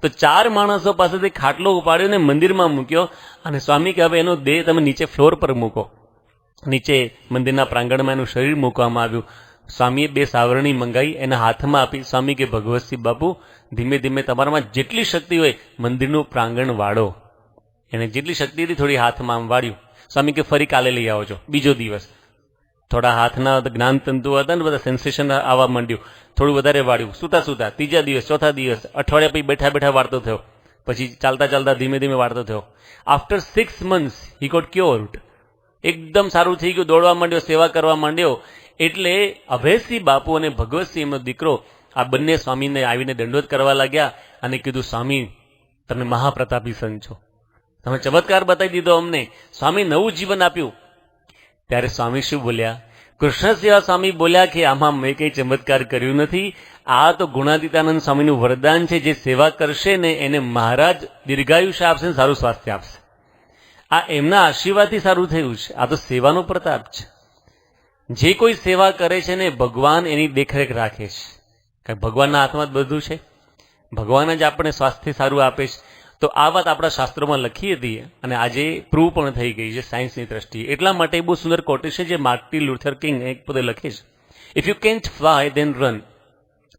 તો 4 માણસો પાસેથી ખાટલો ઉપાડ્યો ને મંદિરમાં મૂક્યો અને સ્વામી કે હવે એનો દેહ તમે નીચે ફ્લોર પર મૂકો. નીચે મંદિરના પ્રાંગણમાં એનું શરીર મૂકવામાં આવ્યું. સ્વામીએ 2 સાવરણી મંગાવી, એના હાથમાં આપી. સ્વામી કે ભગવતસિંહ બાપુ, ધીમે ધીમે તમારામાં જેટલી શક્તિ હોય મંદિરનું પ્રાંગણ વાળો. એને જેટલી શક્તિ હતી થોડી હાથમાં આમ વાળ્યું. સ્વામી કે ફરી કાલે લઈ આવો છો. બીજો દિવસ થોડા હાથના જ્ઞાન તંતુ હતા ને બધા સેન્સેશન આવવા માંડ્યું, થોડું વધારે વાળ્યું. સુતા સુતા ત્રીજા દિવસ, ચોથા દિવસ, અઠવાડિયા પછી બેઠા બેઠા વાળતો થયો. પછી ચાલતા ચાલતા ધીમે ધીમે વાળતો થયો. After 6 months he got cured. એકદમ સારું થઈ ગયું, દોડવા માંડ્યો, સેવા કરવા માંડ્યો. એટલે અભયસિંહ બાપુ અને ભગવતસિંહ એમનો દીકરો આ બંને સ્વામીને આવીને દંડવત કરવા લાગ્યા અને કીધું સ્વામી તમે મહાપ્રતાપી સંત છો, તમે ચમત્કાર બતાવી દીધો અમને. સ્વામી નવું જીવન આપ્યું. ત્યારે સ્વામી શું બોલ્યા? કૃષ્ણ સેવા સ્વામી બોલ્યા કે આમાં મેં કંઈ ચમત્કાર કર્યું નથી, આ તો ગુણાતીતાનંદ સ્વામીનું વરદાન છે. જે સેવા કરશે ને એને મહારાજ દીર્ઘાયુષ્ય આપશે ને સારું સ્વાસ્થ્ય આપશે. આ એમના આશીર્વાદથી સારું થયું છે. આ તો સેવાનો પ્રતાપ છે. જે કોઈ સેવા કરે છે ને ભગવાન એની દેખરેખ રાખે છે, કારણ ભગવાનના હાથમાં જ બધું છે. ભગવાન જ આપણને સ્વાસ્થ્ય સારું આપે છે. તો આ વાત આપણા શાસ્ત્રોમાં લખી હતી અને આજે પ્રૂવ પણ થઈ ગઈ છે સાયન્સની દ્રષ્ટિએ. એટલા માટે બહુ સુંદર કોટેશન જે માર્ટિન લ્યુથર કિંગ એક પોતે લખે છે, if you can't fly then run,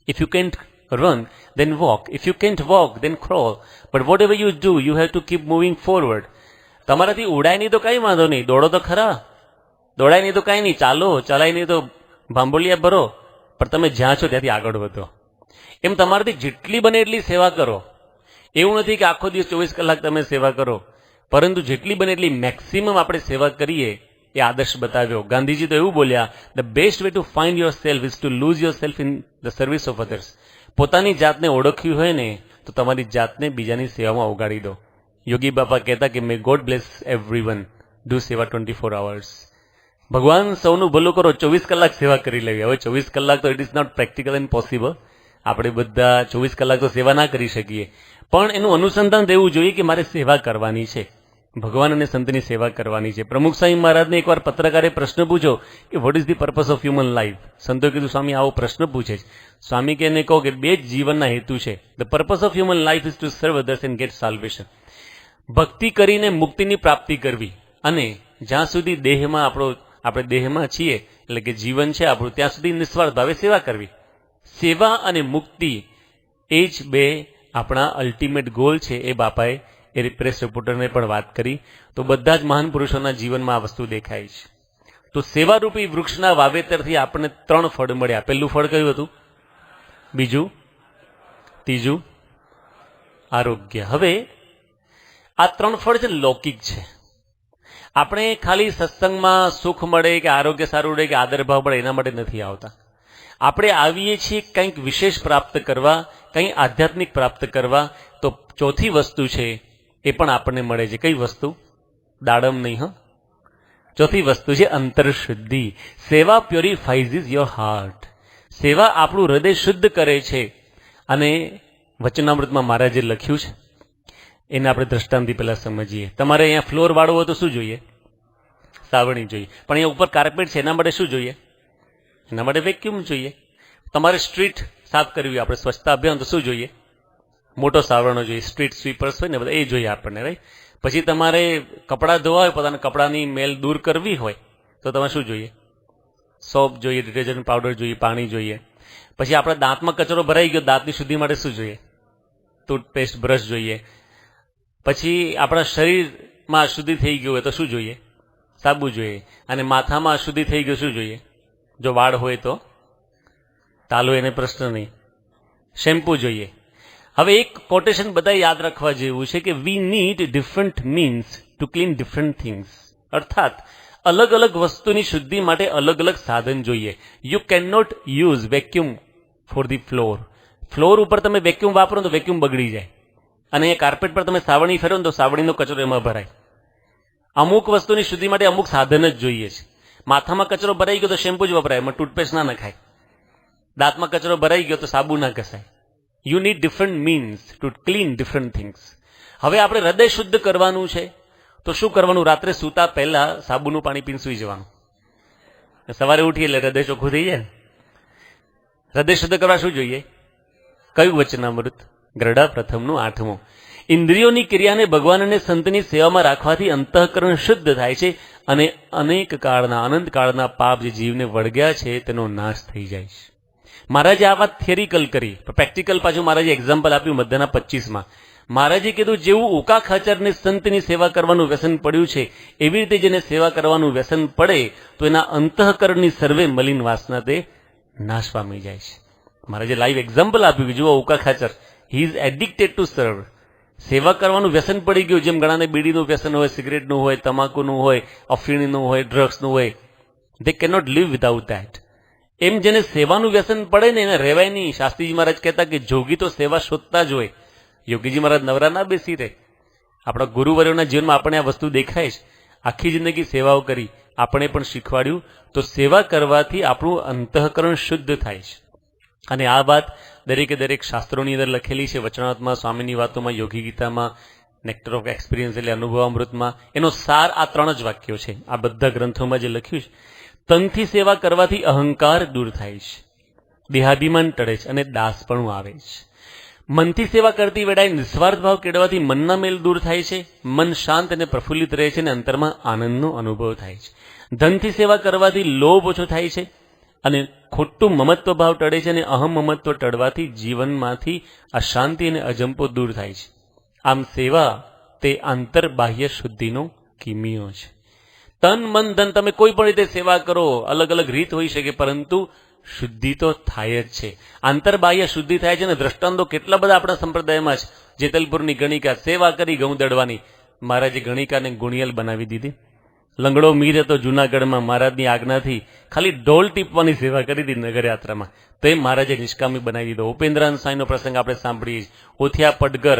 if you can't run then walk, if you can't walk then crawl, but whatever you do you have to keep moving forward. તમારાથી ઉડાય નહીં તો કંઈ વાંધો નહીં, દોડો તો ખરા. દોડાય નહીં તો કાંઈ નહીં, ચાલો. ચલાય નહીં તો ભાંભોલિયા ભરો, પણ તમે જ્યાં છો ત્યાંથી આગળ વધો. એમ તમારાથી જેટલી બને એટલી સેવા કરો. એવું નથી કે આખો દિવસ 24 કલાક તમે સેવા કરો, પરંતુ જેટલી બને એટલી મેક્સિમમ આપણે સેવા કરીએ એ આદર્શ બતાવ્યો. ગાંધીજી તો એવું બોલ્યા, the best way to find your self is to lose your self in the service of others. પોતાની જાતને ઓળખ્યું હોય ને તો તમારી જાતને બીજાની સેવામાં ઉગાડી દો. યોગી બાપા કહેતા કે મે ગોડ બ્લેસ એવરીવન, ડુ સેવા 24 hours. ભગવાન સૌનું ભલું કરો, 24 કલાક સેવા કરી લેવી. હવે 24 કલાક તો it is not practical and possible. આપણે બધા 24 કલાક તો સેવા ના કરી શકીએ, પણ એનું અનુસંધાન રહેવું જોઈએ કે મારે સેવા કરવાની છે, ભગવાન અને સંતની સેવા કરવાની છે. પ્રમુખ સ્વામી મહારાજને એકવાર પત્રકારે પ્રશ્ન પૂછ્યો કે what is the purpose of human life. સંતોએ કીધું સ્વામી આવો પ્રશ્ન પૂછે છે. સ્વામી કે એને કહો કે 2 જ જીવનના હેતુ છે. The purpose of human life is to સર્વ અધર્સ એન્ડ ગેટ સાલ્વેશન. ભક્તિ કરીને મુક્તિની પ્રાપ્તિ કરવી, અને જ્યાં સુધી દેહમાં આપણે દેહમાં છીએ એટલે કે જીવન છે આપણું ત્યાં સુધી નિસ્વાર્થ ભાવે સેવા કરવી. સેવા અને મુક્તિ એ જ બે આપણા અલ્ટિમેટ ગોલ છે. એ બાપાએ એ પ્રેસ રિપોર્ટરને પણ વાત કરી. તો બધા જ મહાન પુરુષોના જીવનમાં આ વસ્તુ દેખાય છે. તો સેવારૂપી વૃક્ષના વાવેતરથી આપણને 3 ફળ મળ્યા. પહેલું ફળ કયું હતું? બીજું, ત્રીજું આરોગ્ય. હવે આ 3 ફળ છે લૌકિક છે. આપણે ખાલી સત્સંગમાં સુખ મળે કે આરોગ્ય સારું રહે કે આદર ભાવ મળે એના માટે નથી આવતા. આપણે આવીએ છીએ કંઈક વિશેષ પ્રાપ્ત કરવા, કંઈ આધ્યાત્મિક પ્રાપ્ત કરવા. તો ચોથી વસ્તુ છે એ પણ આપણને મળે છે. કઈ વસ્તુ? દાડમ નહીં. ચોથી વસ્તુ છે અંતરશુદ્ધિ. સેવા પ્યોરિફાઈઝ ઇઝ યોર હાર્ટ. સેવા આપણું હૃદય શુદ્ધ કરે છે. અને વચનામૃતમાં મહારાજે લખ્યું છે એને આપણે દ્રષ્ટાંતથી પહેલા સમજીએ. તમારે અહીંયા ફ્લોર વાળો હોય તો શું જોઈએ? સાવરણી જોઈએ. પણ અહીંયા ઉપર કાર્પેટ છે એના માટે શું જોઈએ? એના માટે વેક્યુમ જોઈએ. તમારે સ્ટ્રીટ સાફ કરવી હોય, આપણે સ્વચ્છતા અભિયાન તો શું જોઈએ? મોટો સાવરણો જોઈએ. સ્ટ્રીટ સ્વીપર્સ હોય ને બધા, એ જોઈએ આપણને, રાઈટ. પછી તમારે કપડાં ધોવા હોય, પોતાના કપડાની મેલ દૂર કરવી હોય તો તમારે શું જોઈએ? સોપ જોઈએ, ડિટર્જન્ટ પાવડર જોઈએ, પાણી જોઈએ. પછી આપણા દાંતમાં કચરો ભરાઈ ગયો, દાંતની શુદ્ધિ માટે શું જોઈએ? ટૂથપેસ્ટ, બ્રશ જોઈએ. પછી આપણા શરીરમાં અશુદ્ધિ થઈ ગયું હોય તો શું જોઈએ? સાબુ જોઈએ. અને માથામાં અશુદ્ધિ થઈ ગયું શું જોઈએ? જો વાળ હોય તો તાલો, એને પ્રશ્ન નહીં, શેમ્પુ જોઈએ. હવે એક કોટેશન બધા યાદ રાખવા જેવું છે કે we need different means to clean different things. અર્થાત અલગ અલગ વસ્તુની શુદ્ધિ માટે અલગ અલગ સાધન જોઈએ. You can not use vacuum for the floor. Floor ઉપર તમે વેક્યુમ વાપરો તો વેક્યુમ બગડી જાય. અને એ કાર્પેટ પર તમે સાવરણી ફેરવો તો સાવરણીનો કચરો એમાં ભરાય. અમુક વસ્તુની શુદ્ધિ માટે અમુક સાધન જ જોઈએ છે. માથામાં કચરો ભરાઈ ગયો તો શેમ્પુ જ વપરાય, એમાં ટૂથપેસ્ટ ના નખાય. દાંતમાં કચરો ભરાઈ ગયો તો સાબુ ના ઘસાય. You need different means to clean different things. હવે આપણે હૃદય શુદ્ધ કરવાનું છે તો શું કરવાનું? રાત્રે સૂતા પહેલા સાબુનું પાણી પીને સૂઈ જવાનું. સવારે ઉઠી એટલે હૃદય ચોખ્ખું થઈ જાય. હૃદય શુદ્ધ કરવા શું જોઈએ? કયું વચનામૃત? ગરડા પ્રથમનું 8મું. ઇન્દ્રિયોની ક્રિયાને ભગવાન અને સંતની સેવામાં રાખવાથી અંતઃકરણ શુદ્ધ થાય છે અને અનેક કાળના, અનંત કાળના પાપ જે જીવને વળગ્યા છે તેનો નાશ થઈ જાય છે. મહારાજે આ વાત થિયરિકલ કરી, પ્રેક્ટિકલ પાછું મહારાજે એક્ઝામ્પલ આપ્યું મધ્યના 25માં. મહારાજે કીધું જેવું ઉકા ખાચરને સંતની સેવા કરવાનું વ્યસન પડ્યું છે એવી રીતે જેને સેવા કરવાનું વ્યસન પડે તો એના અંતઃકરણની સર્વે મલિન વાસના તે નાશ પામી જાય છે. મહારાજે લાઈવ એક્ઝામ્પલ આપ્યું કે જુઓ Uka Khachar, he is addicted to serve. સેવા કરવાનું વ્યસન પડી ગયું. જેમ ઘણાને બીડીનું વ્યસન હોય, સિગરેટનું હોય, તમાકુનું હોય, અફીણનું હોય, ડ્રગ્સનું હોય, દે કેનોટ લીવ વિધાઉટ ધેટ. એમ જેને સેવાનું વ્યસન પડે ને એને રહેવાય નહીં. શાસ્ત્રીજી મહારાજ કહેતા કે જોગી તો સેવા શોધતા જ હોય. યોગીજી મહારાજ નવરા ના બેસી રહે. આપણા ગુરુવર્યોના જીવનમાં આપણે આ વસ્તુ દેખાય છે. આખી જિંદગી સેવાઓ કરી, આપણે પણ શીખવાડ્યું. તો સેવા કરવાથી આપણું અંતઃકરણ શુદ્ધ થાય છે. અને આ વાત દરેકે દરેક શાસ્ત્રોની અંદર લખેલી છે. વચનામૃતમાં, સ્વામીની વાતોમાં, યોગી ગીતામાં, નેક્ટર ઓફ એક્સપિરિયન્સ એટલે અનુભવામૃતમાં. એનો સાર આ 3 જ વાક્યો છે. આ બધા ગ્રંથોમાં જે લખ્યું છે. તનથી સેવા કરવાથી અહંકાર દૂર થાય છે, દેહાભિમાન ટળે છે અને દાસપણું આવે છે. મનથી સેવા કરતી વેળાએ નિસ્વાર્થ ભાવ કેળવાથી મનના મેલ દૂર થાય છે, મન શાંત અને પ્રફુલ્લિત રહે છે અને અંતરમાં આનંદનો અનુભવ થાય છે. ધનથી સેવા કરવાથી લોભ ઓછો થાય છે અને ખોટું મમત્વ ભાવ ટળે છે અને અહમ મમત્વ ટળવાથી જીવનમાંથી અશાંતિ અને અજંપો દૂર થાય છે. આમ સેવા તે આંતર બાહ્ય શુદ્ધિનો કિમિયો છે. તન મન ધન તમે કોઈ પણ રીતે સેવા કરો, અલગ અલગ રીત હોઈ શકે, પરંતુ શુદ્ધિ તો થાય જ છે. આંતરબાહ્ય શુદ્ધિ થાય છે. અને દ્રષ્ટાંતો કેટલા બધા આપણા સંપ્રદાયમાં છે. જેતલપુરની ગણિકા સેવા કરી ઘઉં દળવાની, મહારાજે ગણિકાને ગુણિયલ બનાવી દીધી. લંગડો મીર હતો જુનાગઢમાં, મહારાજની આજ્ઞાથી ખાલી ઢોલ ટીપવાની સેવા કરી દીધી નગરયાત્રામાં, તો એ મહારાજે નિષ્કામી બનાવી દીધો. ઉપેન્દ્રાન સાંઈનો પ્રસંગ આપણે સાંભળીએ છીએ. ઓથિયા પડગર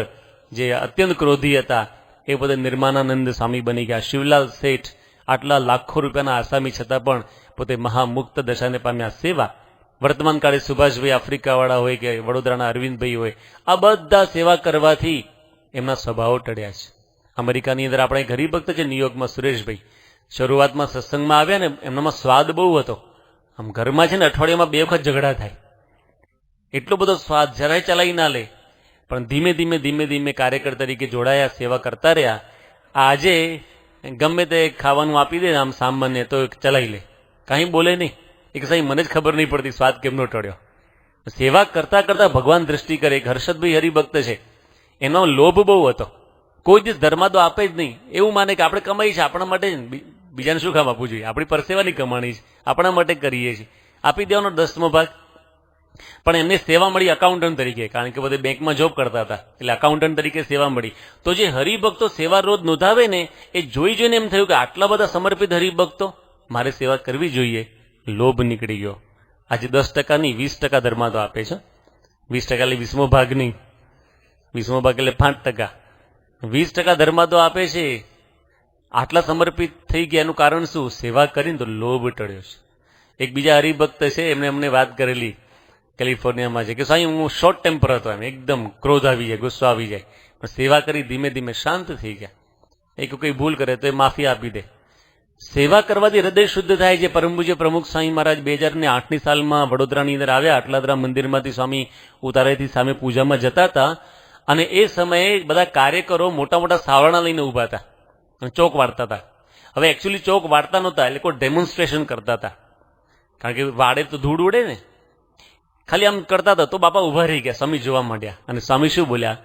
જે અત્યંત ક્રોધી હતા એ બધા નિર્માનાનંદ સ્વામી બની ગયા. શિવલાલ શેઠ આટલા લાખો રૂપિયાના આસામી છતાં પણ પોતે મહામુક્ત દશાને પામ્યા. સેવા વર્તમાન કાળે સુભાષભાઈ આફ્રિકાવાળા હોય કે વડોદરાના અરવિંદભાઈ હોય, આ બધા સેવા કરવાથી એમના સ્વભાવો ટળ્યા છે. અમેરિકાની અંદર આપણે એક હરિભક્ત છે ન્યુયોર્કમાં, સુરેશભાઈ, શરૂઆતમાં સત્સંગમાં આવ્યા ને એમનામાં સ્વાદ બહુ હતો. આમ ઘરમાં છે ને અઠવાડિયામાં 2 વખત ઝઘડા થાય, એટલો બધો સ્વાદ, જરાય ચલાવી ના લે. પણ ધીમે ધીમે ધીમે ધીમે કાર્યકર તરીકે જોડાયા, સેવા કરતા રહ્યા. આજે ગમે તે ખાવાનું આપી દે આમ સામાન્ય તો ચલાવી લે, કાંઈ બોલે નહીં. એક સાહેબ મને જ ખબર નહીં પડતી સ્વાદ કેમનો ટળ્યો. સેવા કરતા કરતા ભગવાન દ્રષ્ટિ કરે. એક હર્ષદભાઈ હરિભક્ત છે, એનો લોભ બહુ હતો. કોઈ દિવસ ધર્મા તો આપે જ નહીં. એવું માને કે આપણે કમાઈ છે આપણા માટે, બીજાને શું કામ આપવું જોઈએ, આપણી પરસેવાની કમાણી છે, આપણા માટે કરીએ છીએ, આપી દેવાનો 10મો ભાગ. પણ એમને સેવા મળી એકાઉન્ટન્ટ તરીકે, કારણ કે બધે બેંકમાં જોબ કરતા હતા, એટલે એકાઉન્ટન્ટ તરીકે સેવા મળી. તો જે હરિભક્તો સેવા રોજ નોંધાવે ને, એ જોઈ જોઈને એમ થયું કે આટલા બધા સમર્પિત હરિભક્તો, મારે સેવા કરવી જોઈએ. લોભ નીકળી ગયો. આજે 10% નહીં, 20% ધર્મા તો આપે છે. 20% એટલે 20મો ભાગ નહીં, 20મો ભાગ એટલે 5%. 20% ધર્મા તો આપે છે. આટલા સમર્પિત થઈ ગયા એનું કારણ શું? સેવા કરીને તો લોભ ટળ્યો છે. એક બીજા હરિભક્ત છે, એમને અમને વાત કરેલી, કેલિફોર્નિયામાં છે, કે સાહેબ હું શોર્ટ ટેમ્પર હતો, એમ એકદમ ક્રોધ આવી જાય, ગુસ્સો આવી જાય, પણ સેવા કરી ધીમે ધીમે શાંત થઈ ગયા. એક કોઈ ભૂલ કરે તો એ માફી આપી દે. સેવા કરવાથી હૃદય શુદ્ધ થાય છે. પરમ પૂજ્ય પ્રમુખ સ્વામી મહારાજ 2008ની સાલમાં વડોદરાની અંદર આવ્યા. આટલાદરા મંદિરમાંથી સ્વામી ઉતારેથી સામે પૂજામાં જતા હતા, અને એ સમયે બધા કાર્યકરો મોટા મોટા સાવરણા લઈને ઉભા હતા અને ચોક વાળતા હતા. હવે એકચ્યુઅલી ચોક વાળતા નહોતા, એટલે કોઈ ડેમોન્સ્ટ્રેશન કરતા હતા, કારણ કે વાડે તો ધૂળ ઉડે ને, ખાલી આમ કરતા હતા. તો બાપા ઉભા રહી ગયા, સ્વામી જોવા માંડ્યા, અને સ્વામી શું બોલ્યા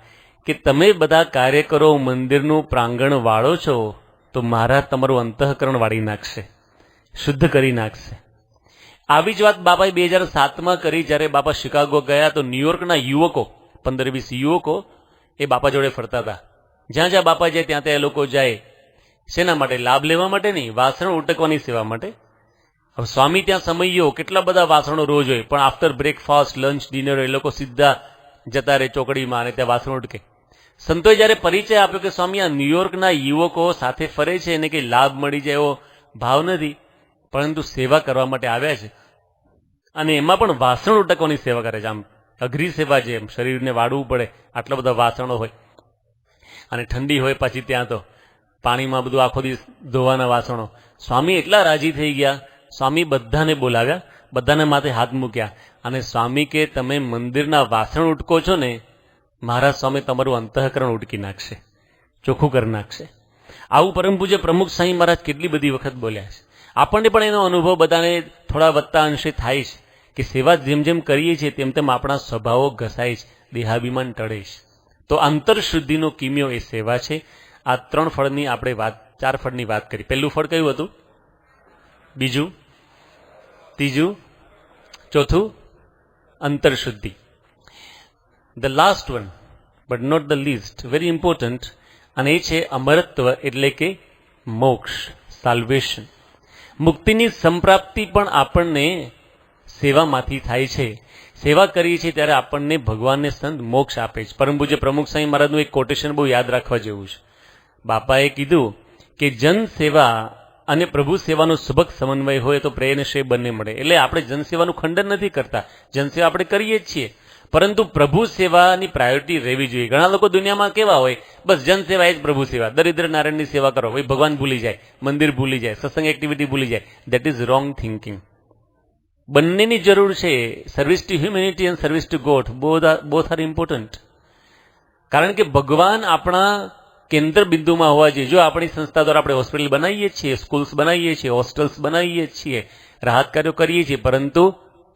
કે તમે બધા કાર્યકરો મંદિરનું પ્રાંગણ વાળો છો તો મહારાજ તમારું અંતઃકરણ વાળી નાખશે, શુદ્ધ કરી નાખશે. આવી જ વાત બાપાએ 2007માં કરી. જ્યારે બાપા શિકાગો ગયા તો ન્યુયોર્કના યુવકો, 15-20 યુવકો એ બાપા જોડે ફરતા હતા. જ્યાં જ્યાં બાપા જાય ત્યાં ત્યાં એ લોકો જાય. શેના માટે? લાભ લેવા માટે નહીં, વાસણ ઉટકવાની સેવા માટે. હવે સ્વામી ત્યાં સમયો કેટલા બધા વાસણો રોજ હોય, પણ આફ્ટર બ્રેકફાસ્ટ, લંચ, ડિનર એ લોકો સીધા જતા રહે ચોકડીમાં અને ત્યાં વાસણો ઉટકે. સંતોએ જ્યારે પરિચય આપ્યો કે સ્વામી આ ન્યુયોર્કના યુવકો સાથે ફરે છે, એને કંઈ લાભ મળી જાય એવો ભાવ નથી, પરંતુ સેવા કરવા માટે આવ્યા છે, અને એમાં પણ વાસણ ઉટકવાની સેવા કરે છે. આમ અઘરી સેવા છે, એમ શરીરને વાળવું પડે, આટલા બધા વાસણો હોય, અને ઠંડી હોય પાછી ત્યાં તો પાણીમાં બધું આખો દિવસ ધોવાના વાસણો. સ્વામી એટલા રાજી થઈ ગયા. સ્વામી બધાને બોલાવ્યા, બધાને માથે હાથ મૂક્યા, અને સ્વામી કે તમે મંદિરના વાસણ ઉટકો છો ને, મહારાજ સ્વામી તમારું અંતઃકરણ ઉટકી નાખશે, ચોખ્ખું કરી નાખશે. આવું પરમ પૂજ્ય પ્રમુખ સ્વામી મહારાજ કેટલી બધી વખત બોલ્યા છે. આપણને પણ એનો અનુભવ બધાને થોડા વધતા અંશે થાય છે કે સેવા જેમ જેમ કરીએ છીએ તેમ તેમ આપણા સ્વભાવો ઘસાય છે, દેહાભિમાન ટળે છે. તો આંતરશુદ્ધિનો કિમિયો એ સેવા છે. આ 3 ફળની આપણે વાત, 4 ફળની વાત કરી. પહેલું ફળ કયું હતું? બીજું, ત્રીજું, ચોથું અંતરશુદ્ધિ. The last one but not the least, very important, અને એ છે અમરત્વ, એટલે કે મોક્ષ, સાલ્વેશન. મુક્તિની સંપ્રાપ્તિ પણ આપણને સેવામાંથી થાય છે. સેવા કરીએ છીએ ત્યારે આપણને ભગવાનને સંત મોક્ષ આપે છે. પરમ પૂજ્ય પ્રમુખ સ્વામી મહારાજનું એક કોટેશન બહુ યાદ રાખવા જેવું છે. બાપાએ કીધું કે જન સેવા અને પ્રભુ સેવાનો સુભગ સમન્વય હોય તો પ્રેરણશય બંને મળે. એટલે આપણે જનસેવાનું ખંડન નથી કરતા, જનસેવા આપણે કરીએ જ છીએ, પરંતુ પ્રભુ સેવાની પ્રાયોરિટી રહેવી જોઈએ. ઘણા લોકો દુનિયામાં કેવા હોય, બસ જનસેવા એ જ પ્રભુ સેવા, દરિદ્ર નારાયણની સેવા કરો, ભાઈ ભગવાન ભૂલી જાય, મંદિર ભૂલી જાય, સત્સંગ એક્ટિવિટી ભૂલી જાય. That is wrong thinking. બંનેની જરૂર છે. Service two humanity and service two God, both are important. કારણ કે ભગવાન આપણા કેન્દ્ર બિંદુમાં હોવા જોઈએ. જો આપણી સંસ્થા દ્વારા આપણે હોસ્પિટલ બનાવીએ છીએ, સ્કૂલ્સ બનાવીએ છીએ, હોસ્ટેલ્સ બનાવીએ છીએ, રાહત કાર્યો કરીએ છીએ, પરંતુ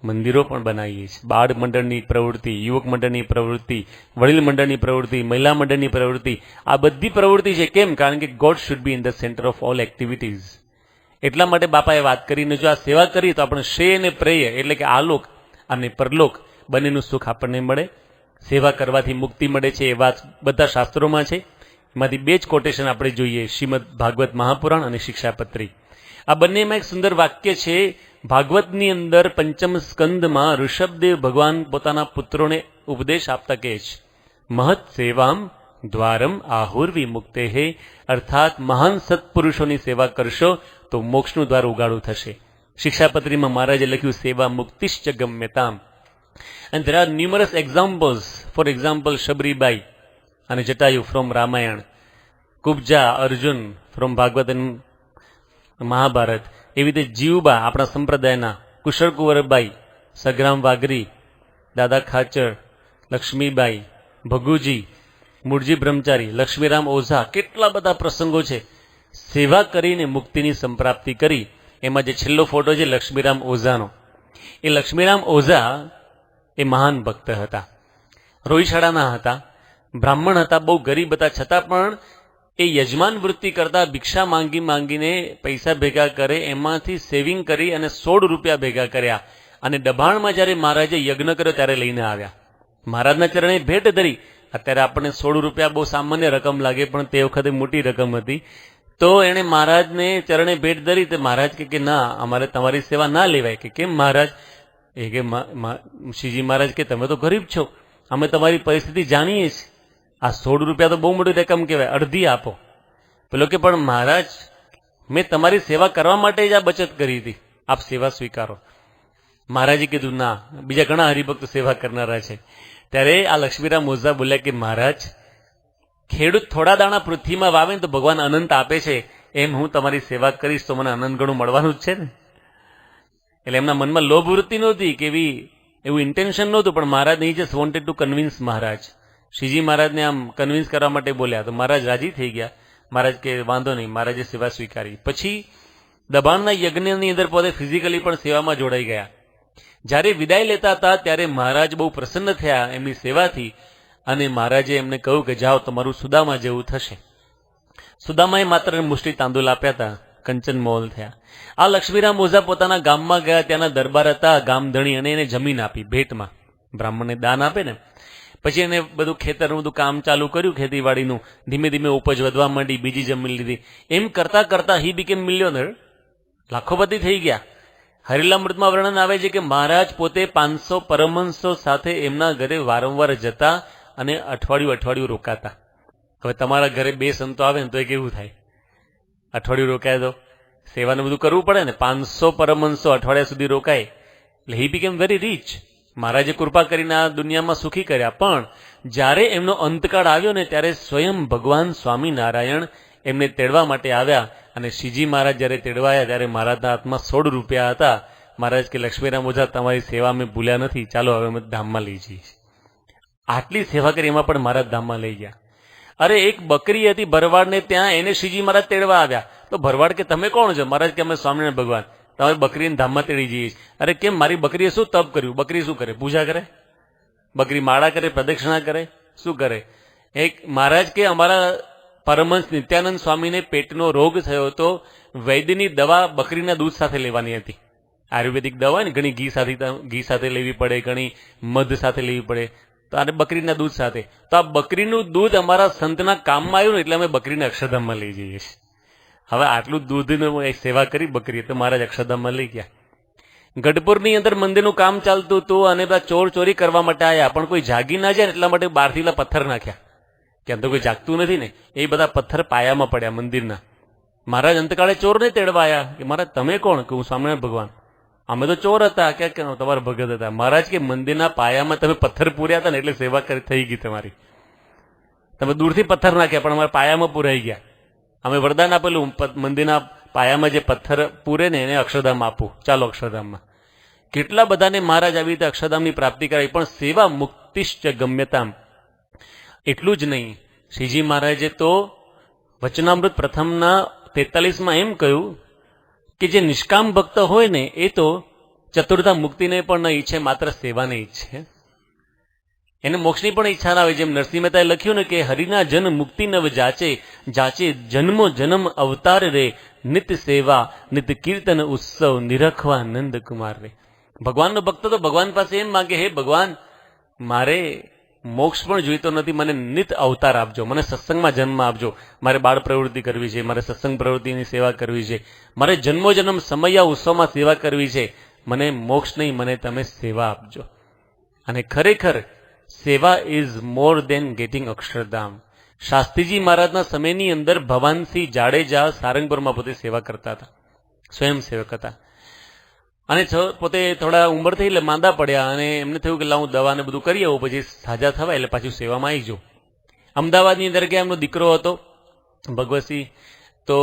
મંદિરો પણ બનાવીએ છીએ. બાળ મંડળની પ્રવૃત્તિ, યુવક મંડળની પ્રવૃત્તિ, વડીલ મંડળની પ્રવૃત્તિ, મહિલા મંડળની પ્રવૃત્તિ, આ બધી પ્રવૃત્તિ છે. કેમ? કારણ કે God should be in the centre of all activities. એટલા માટે બાપાએ વાત કરીને જો આ સેવા કરીએ તો આપણે શ્રેય અને પ્રેય, એટલે કે આલોક અને પરલોક બંનેનું સુખ આપણને મળે. સેવા કરવાથી મુક્તિ મળે છે, એ વાત બધા શાસ્ત્રોમાં છે. એમાંથી 2 જ કોટેશન આપણે જોઈએ, શ્રીમદ ભાગવત મહાપુરાણ અને શિક્ષાપત્રી. આ બંનેમાં એક સુંદર વાક્ય છે. ભાગવતની અંદર 5મ સ્કંદમાં ઋષભદેવ ભગવાન પોતાના પુત્રોને ઉપદેશ આપતા કહે છે, મહત સેવામ દ્વારમ આહુર્વી મુક્તેહે, અર્થાત મહાન સત્પુરુષોની સેવા કરશો તો મોક્ષનું દ્વાર ઉગાડું થશે. શિક્ષાપત્રીમાં મહારાજે લખ્યું સેવા મુક્તિશ્ચ ગમ્યતામ. And there are numerous examples. For example, Shabaribai અને જટાયુ ફ્રોમ રામાયણ, કુબજા અર્જુન ફ્રોમ ભાગવત અને મહાભારત. એવી રીતે જીવબા આપણા સંપ્રદાયના, કુશળ કુંવરબાઈ, સગ્રામ વાઘરી, દાદા ખાચર, લક્ષ્મીબાઈ, ભગુજી, મૂળજી બ્રહ્મચારી, લક્ષ્મીરામ ઓઝા, કેટલા બધા પ્રસંગો છે. સેવા કરીને મુક્તિની સંપ્રાપ્તિ કરી. એમાં જે છેલ્લો ફોટો છે લક્ષ્મીરામ ઓઝાનો, એ લક્ષ્મીરામ ઓઝા એ મહાન ભક્ત હતા, રોહિશાળાના હતા, બ્રાહ્મણ હતા, બહુ ગરીબ હતા, છતાં પણ એ યજમાન વૃત્તિ કરતા ભિક્ષા માંગી માંગીને પૈસા ભેગા કરે, એમાંથી સેવિંગ કરી અને 16 રૂપિયા ભેગા કર્યા અને દબાણમાં જ્યારે મહારાજે યજ્ઞ કર્યો ત્યારે લઈને આવ્યા. મહારાજના ચરણે ભેટ ધરી. અત્યારે આપણને 16 રૂપિયા બહુ સામાન્ય રકમ લાગે, પણ તે વખતે મોટી રકમ હતી. તો એણે મહારાજને ચરણે ભેટ ધરી. તો મહારાજ કે ના, અમારે તમારી સેવા ના લેવાય. કે કેમ મહારાજ? એ કે શ્રીજી મહારાજ કે તમે તો ગરીબ છો, અમે તમારી પરિસ્થિતિ જાણીએ છીએ. આ 16 રૂપિયા તો બહુ મોટી રકમ કહેવાય, અડધી આપો. પેલો કે પણ મહારાજ, મેં તમારી સેવા કરવા માટે જ આ બચત કરી હતી, આપ સેવા સ્વીકારો. મહારાજે કીધું ના, બીજા ઘણા હરિભક્ત સેવા કરનારા છે. ત્યારે આ લક્ષ્મીરામ ઓઝા બોલ્યા કે મહારાજ, ખેડૂત થોડા દાણા પૃથ્વીમાં વાવે ને તો ભગવાન અનંત આપે છે, એમ હું તમારી સેવા કરીશ તો મને અનંત ગણું મળવાનું જ છે ને. એટલે એમના મનમાં લોભ વૃત્તિ નહોતી કે એવું ઇન્ટેન્શન નહોતું, પણ મહારાજ નહીં જસ્ટ વોન્ટેડ ટુ કન્વિન્સ મહારાજ. શ્રીજી મહારાજને આમ કન્વિન્સ કરવા માટે બોલ્યા તો મહારાજ રાજી થઈ ગયા. મહારાજ કે વાંધો નહીં. મહારાજે સેવા સ્વીકારી. પછી દબાણના યજ્ઞની અંદર પોતે ફિઝિકલી પણ સેવામાં જોડાઈ ગયા. જ્યારે વિદાય લેતા હતા ત્યારે મહારાજ બહુ પ્રસન્ન થયા એમની સેવાથી, અને મહારાજે એમને કહ્યું કે જાઓ, તમારું સુદામા જેવું થશે. સુદામાએ માત્ર મુષ્ટિ તાંદુલ આપ્યા હતા, કંચન મોલ થયા. આ લક્ષ્મીરામ ઓઝા પોતાના ગામમાં ગયા, ત્યાંના દરબાર હતા ગામધણી, અને એને જમીન આપી ભેટમાં. બ્રાહ્મણને દાન આપે ને. પછી એને બધું ખેતરનું બધું કામ ચાલુ કર્યું, ખેતીવાડીનું. ધીમે ધીમે ઉપજ વધવા માંડી, બીજી જમીન લીધી. એમ કરતા કરતા હી બીકેમ મિલિયોનર, લાખોપતિ થઈ ગયા. હરિલામૃતમાં વર્ણન આવે છે કે મહારાજ પોતે 500 પરમહંસો સાથે એમના ઘરે વારંવાર જતા અને અઠવાડિયું રોકાતા. હવે તમારા ઘરે 2 સંતો આવે ને તો એ કેવું થાય? અઠવાડિયું રોકાય તો સેવાનું બધું કરવું પડે ને. 500 પરમહંસો અઠવાડિયા સુધી રોકાય એટલે હી બીકેમ વેરી રીચ. મહારાજે કૃપા કરીને આ દુનિયામાં સુખી કર્યા. પણ જ્યારે એમનો અંતકાળ આવ્યો ને ત્યારે સ્વયં ભગવાન સ્વામિનારાયણ એમને તેડવા માટે આવ્યા. અને શ્રીજી મહારાજ જ્યારે તેડવાયા ત્યારે મહારાજના હાથમાં 16 રૂપિયા હતા. મહારાજ કે લક્ષ્મીરામ ઓઝા, તમારી સેવા અમે ભૂલ્યા નથી, ચાલો હવે અમે ધામમાં લઈ જઈએ. આટલી સેવા કરી, એમાં પણ મહારાજ ધામમાં લઈ ગયા. અરે એક બકરી હતી ભરવાડને ત્યાં, એને શ્રીજી મહારાજ તેડવા આવ્યા. તો ભરવાડ કે તમે કોણ છો? મહારાજ કે અમે સ્વામિનારાયણ ભગવાન, તમે બકરીને ધામમાં તેડી જઈએ. અરે કેમ? મારી બકરીએ શું તપ કર્યું? બકરી શું કરે? પૂજા કરે? બકરી માળા કરે, પ્રદક્ષિણા કરે, શું કરે? એક મહારાજ કે અમારા પરમહંસ નિત્યાનંદ સ્વામીને પેટનો રોગ થયો હતો, વૈદ્યની દવા બકરીના દૂધ સાથે લેવાની હતી. આયુર્વેદિક દવા ને ઘણી ઘી સાથે લેવી પડે, ઘણી મધ સાથે લેવી પડે, તો આને બકરીના દૂધ સાથે. તો આ બકરીનું દૂધ અમારા સંતના કામમાં આવ્યું ને એટલે અમે બકરીને અક્ષરધામમાં લઈ જઈએ છીએ. હવે આટલું દૂધની સેવા કરી બકરી, તો મહારાજ અક્ષરધામમાં લઈ ગયા. ગઢપુરની અંદર મંદિરનું કામ ચાલતું હતું અને બધા ચોર ચોરી કરવા માટે આવ્યા, પણ કોઈ જાગી ના જાય એટલા માટે બહારથી પથ્થર નાખ્યા. કેમ તો કોઈ જાગતું નથી ને, એ બધા પથ્થર પાયામાં પડ્યા મંદિરના. મહારાજ અંતકાળે ચોરને તેડવા આવ્યા કે મહારાજ તમે કોણ? કે હું સ્વામિનારાયણ ભગવાન. અમે તો ચોર હતા. ક્યાં તમારા ભગત હતા? મહારાજ કે મંદિરના પાયામાં તમે પથ્થર પૂર્યા હતા ને એટલે સેવા થઈ ગઈ તમારી. તમે દૂરથી પથ્થર નાખ્યા પણ અમારા પાયામાં પૂરાઈ ગયા. અમે વરદાન આપેલું, મંદિરના પાયામાં જે પથ્થર પૂરે ને એને અક્ષરધામ આપું, ચાલો અક્ષરધામમાં. કેટલા બધાને મહારાજ આવી રીતે અક્ષરધામની પ્રાપ્તિ કરાવી. પણ સેવા મુક્તિશ્ચ ગમ્યતામ. એટલું જ નહીં, શ્રીજી મહારાજે તો વચનામૃત પ્રથમના 43માં એમ કહ્યું કે જે નિષ્કામ ભક્ત હોય ને એ તો ચતુર્ધા મુક્તિને પણ ન ઈચ્છે, માત્ર સેવાને ઈચ્છે. એને મોક્ષની પણ ઈચ્છા ના હોય. જેમ નરસિંહ મહેતાએ લખ્યું ને કે હરિના જન મુક્તિ નવ જાચે, જાચે જન્મો જન્મ અવતાર રે, નિત સેવા નિત કીર્તન ઉત્સવ નિરખવા નંદ કુમાર રે. ભગવાનનો ભક્ત તો ભગવાન પાસે એમ માંગે, હે ભગવાન, મારે મોક્ષ પણ જોઈતો નથી, મને નિત અવતાર આપજો, મને સત્સંગમાં જન્મ આપજો, મારે બાળ પ્રવૃત્તિ કરવી છે, મારે સત્સંગ પ્રવૃત્તિની સેવા કરવી છે, મારે જન્મો જન્મ સમયા ઉત્સવમાં સેવા કરવી છે, મને મોક્ષ નહીં, મને તમે સેવા આપજો. અને ખરેખર seva is more than getting Akshardham. Shastriji મહારાજના સમયની અંદર ભવાનસિંહ જાડેજા સારંગપુરમાં પોતે સેવા કરતા હતા, સ્વયંસેવક હતા. અને પોતે થોડા ઉંમર થઈ એટલે માંદા પડ્યા અને એમને થયું કે હું દવાને બધું કરી આવું, પછી સાજા થવાય એટલે પાછું સેવામાં આવી જાઉં. અમદાવાદની અંદર ગયા, એમનો દીકરો હતો ભગવતસિંહ, તો